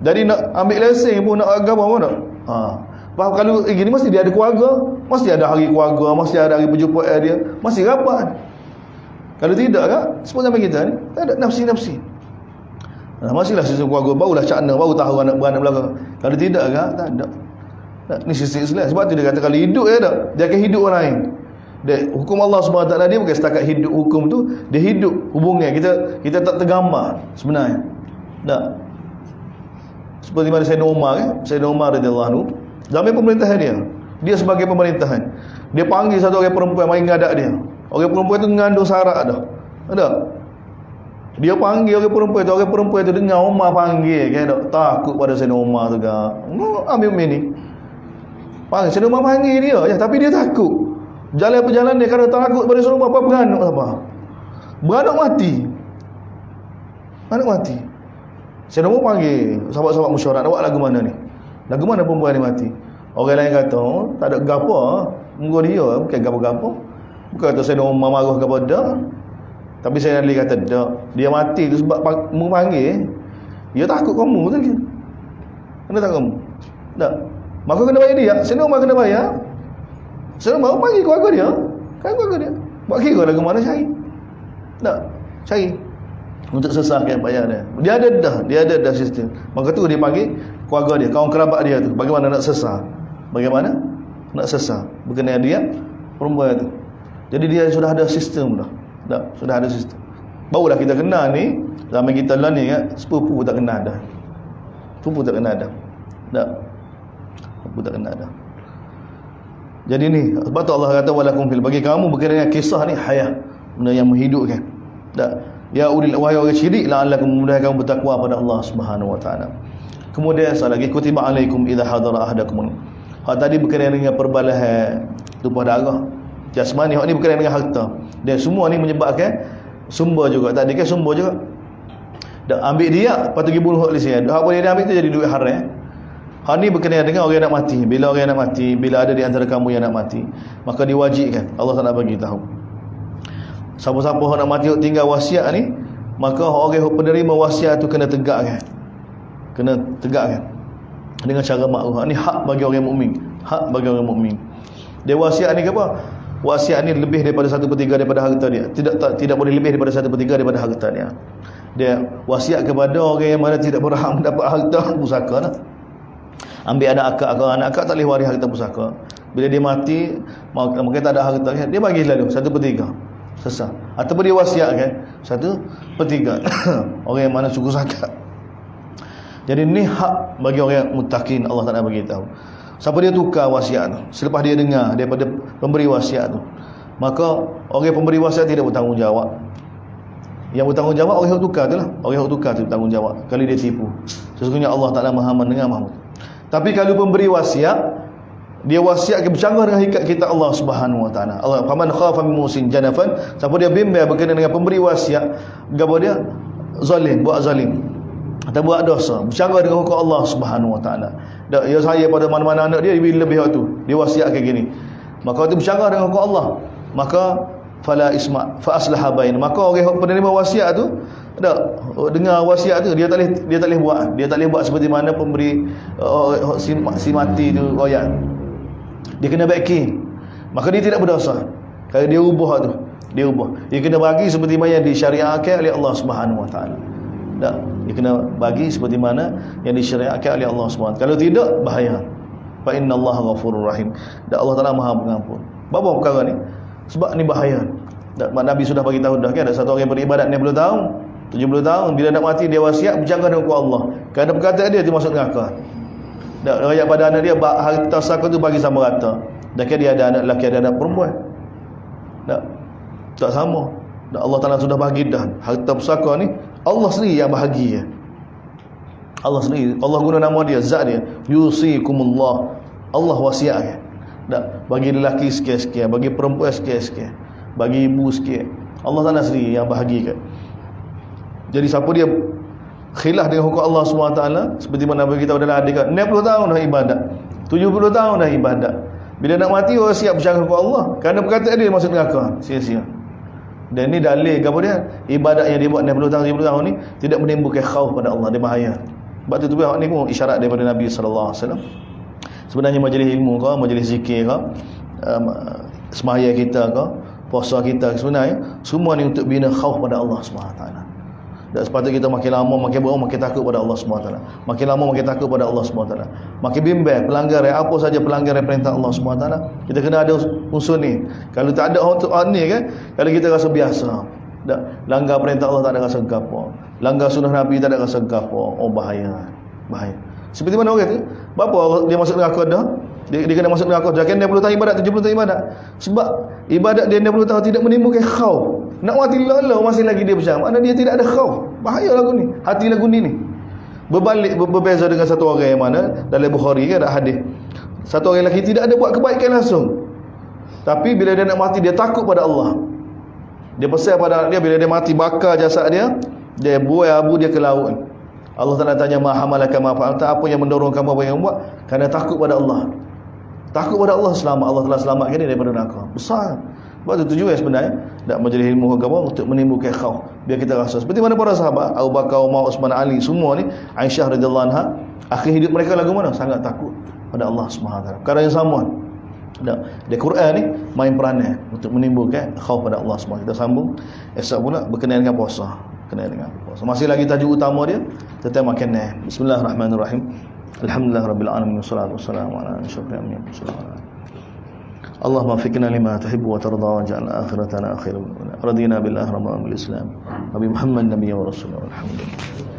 Jadi nak ambil lesen pun nak agama pun tak. Faham? Kalau gini mesti dia ada keluarga, mesti ada hari keluarga, mesti ada hari perjumpaan dia, mesti rapat. Kalau tidak kan, sebab zaman kita ni tak ada nafsi-nafsi. Masihlah sistem keluarga, barulah cakna, baru tahu anak beranak belakang. Kalau tidak kan, tak ada. Ni sistem Islam. Sebab tu dia kata kalau hidup dia tak, dia akan hidup orang lain. Hukum Allah SWT dia bukan setakat hidup hukum tu, dia hidup hubungan. Kita tak tergambar sebenarnya. Tak. Seperti mana Sayyidina Umar kan? Sayyidina Umar radhiyallahu anhu, zaman pemerintahan dia sebagai pemerintahan, dia panggil satu orang perempuan mari ngadak dia. Orang perempuan tu mengandung sarak dah. Ada. Dia panggil orang perempuan tu dengar Umar panggil kan, takut pada Sayyidina Umar tu kan. Ambil ni. Panggil Sayyidina Umar panggil dia je, tapi dia takut. Jalan perjalanan dia kerana takut pada Sayyidina Umar, apa beranak apa? Beranak mati. Anak mati. Sayyidina Umar panggil sahabat-sahabat mesyuarat, awak lagu mana ni? Lagu mana perempuan ni mati? Orang lain kata, tak ada gapo, munggu dia, bukan gapo-gapo. Bukan kata Sayyidina Umar marah gapo dah. Tapi Sayyidina Ali kata, dak. Dia mati tu sebab mu panggil. Dia takut kamu tu. Kena tak kamu? Tak. Maka kena bayar dia. Sayyidina Umar kena bayar. Sayyidina Umar panggil keluarga dia. Kan keluarga dia. Buat kira lagu mana cari? Tak. Cari. Untuk sesahkan bayar dia. Dia ada dah sistem. Maka tu dia panggil keluarga dia, kawan kerabat dia tu. Bagaimana nak sesah? Bagaimana nak sesah? Berkenaan dia perempuan tu. Jadi dia sudah ada sistem dah. Sudah ada sistem. Barulah kita kenal ni. Zaman kita lah ni kan, sepupu tak kenal dah. Sepupu tak kenal dah. Tak. Sepupu tak kenal dah. Jadi ni, sebab tu Allah kata walakum fil, bagi kamu berkaitan dengan kisah ni hayah, benda yang menghidupkan. Tak. Ya ulil, wahai orang syirik, la'allakum, mudah kamu bertakwa pada Allah Subhanahu wa taala. Kemudian satu lagi, kutiba alaikum idza hadara ahadakum. Hak tadi berkaitan dengan perbalahan tumpah darah jasmani, hak ni berkaitan dengan harta. Dan semua ni menyebabkan sumber juga. Tadi kan sumber juga. Dak ambil dia, lepas tu pergi bunuh hak lisian. Hak boleh dia ambil tu jadi duit haram. Hak ni berkaitan dengan orang yang nak mati. Bila orang yang nak mati, bila ada di antara kamu yang nak mati, maka diwajibkan. Allah Taala bagi tahu. Siapa-siapa yang nak mati tinggal wasiat ni, maka orang yang penerima wasiat tu kena tegakkan. Kena tegakkan dengan cara makruh. Ini hak bagi orang mukmin. Hak bagi orang mukmin. Dia wasiat ni ke apa? Wasiat ni lebih daripada 1/3 daripada harta dia. Tidak boleh lebih daripada 1/3 daripada harta dia. Dia wasiat kepada orang yang mana tidak berhak mendapat harta pusaka lah. Ambil anak akak tak boleh waris harta pusaka. Bila dia mati, maka tak ada harta, dia bagi lalu 1/3. Sesat. Ataupun dia wasiat kan 1/3 orang yang mana suku zakat. Jadi ni hak bagi orang muttaqin, Allah Taala bagi tahu. Siapa dia tukar wasiat tu, selepas dia dengar daripada pemberi wasiat tu, maka orang pemberi wasiat tidak bertanggungjawab. Yang bertanggungjawab orang yang tukar tu lah. Orang yang tukar tu bertanggungjawab kalau dia tipu. Sesungguhnya Allah Taala Maha mendengar, Maha. Tapi kalau pemberi wasiat, dia wasiat bercanggah dengan hikmat kita Allah Subhanahu wa taala. Allah, faman khafa min musin janafan, siapa dia bimbang berkenaan dengan pemberi wasiat, gapo dia zalim, buat zalim atau buat dosa, bercanggah dengan hukum Allah Subhanahu wa taala. Ya saya pada mana-mana anak dia lebih waktu, dia wasiat kayak gini. Maka itu bercanggah dengan hukum Allah. Maka fala isma fa aslaha bain. Maka orang penerima wasiat tu dengar wasiat tu, dia tak boleh buat. Dia tak boleh buat seperti mana pemberi si mati tu royak. Dia kena baikin. Maka dia tidak berdosa. Kalau dia ubah tu, dia ubah. Dia kena bagi seperti mana yang disyariatkan oleh Allah Subhanahu wa taala. Tak, dia kena bagi seperti mana yang disyariatkan oleh Allah SWT. Kalau tidak, bahaya. Fa innallaha ghafurur rahim. Dan Allah Taala Maha Pengampun. Apa perkara ni? Sebab ni bahaya. Dan Nabi sudah bagi tahu dah kan, ada satu orang yang beribadat 60 tahun, 70 tahun, bila nak mati dia wasiat berjaga dengan Allah. Kerana perkataan dia tu masuk neraka. Dan rakyat pada anak dia harta saka tu bagi sama rata. Dan dia ada anak lelaki, ada anak perempuan. Tak sama. Dan Allah Taala sudah bagi dah harta pusaka ni, Allah sendiri yang bahagia. Allah sendiri, Allah guna nama dia, zat dia, yusikumullah. Allah wasiat. Tak, bagi lelaki sikit-sikit, bagi perempuan sikit-sikit, bagi ibu sikit. Allah Taala sendiri yang bahagia. Jadi siapa dia khilaf dengan hukum Allah SWT, seperti mana Nabi kita adalah adik 60 tahun dah ibadat, 70 tahun dah ibadat, bila nak mati orang siap bersyukur kepada Allah, kerana perkataan dia masuk neraka, sia-sia. Dan ni dalil apa dia? Ibadat yang dia buat 60 tahun 70 tahun ni tidak menimbulkan khauf pada Allah, dia bahaya. Sebab tu hak ni pun isyarat daripada Nabi sallallahu alaihi wasallam. Sebenarnya majlis ilmu ke, majlis zikir ke, sembahyang kita ke, puasa kita sebenarnya semua ni untuk bina khauf pada Allah Subhanahu taala. Dan sepatutnya kita makin lama makin berapa makin takut pada Allah Subhanahu taala. Makin lama makin takut pada Allah Subhanahu taala. Makin bimbang pelanggaran apa saja pelanggaran perintah Allah Subhanahu taala. Kita kena ada unsur ni. Kalau tak ada untuk ni kan, kalau kita rasa biasa, tak langgar perintah Allah tak ada rasa gapo. Langgar sunnah Nabi tak ada rasa gapo. Oh bahaya. Bahaya. Seperti mana orang tu? Berapa dia masuk neraka dah? Dia kena masuk neraka dah kan 60 tahun ibadat, 70 tahun ibadat. Sebab ibadat dia 60 tahun tidak menimbulkan khauf. Nak mati lalu masih lagi dia berjamaah, mana dia tidak ada khauf. Bahaya lagu ni. Hati lagu ni. Berbeza dengan satu orang yang mana dalam Bukhari kan ada hadis. Satu orang lelaki tidak ada buat kebaikan langsung. Tapi bila dia nak mati dia takut pada Allah. Dia pesan pada dia bila dia mati bakar jasad dia, dia buai abu dia ke laut. Allah Taala tanya ma hamalaka ma fa'alta, apa yang mendorong kamu apa yang buat? Kerana takut pada Allah. Takut pada Allah, selamat. Allah telah selamatkan dia daripada neraka. Besar. Sebab itu tujuan sebenarnya dak majlis ilmu agama untuk menimbulkan khauf. Biar kita rasa seperti mana para sahabat Abu Bakar, Umar, Uthman, Ali semua ni, Aisyah radhiyallahu anha, akhir hidup mereka lagu mana? Sangat takut pada Allah Subhanahu wa taala. Perkara yang sama. Di Quran ni main peranan untuk menimbulkan khauf pada Allah Subhanahu. Kita sambung esok pula berkenaan dengan puasa. Masih lagi tajuk utama dia tentang makanan. Bismillahirrahmanirrahim. Alhamdulillahirabbil alamin wassalatu wassalamu ala asyrofil anbiya'i. Allahumma fikna lima tuhibbu wa tarda wa ja'al akhiratana khairan. Radina billahi rabbil Islam wa bi Muhammad nabiyyi wa rasulullah. Alhamdulillah.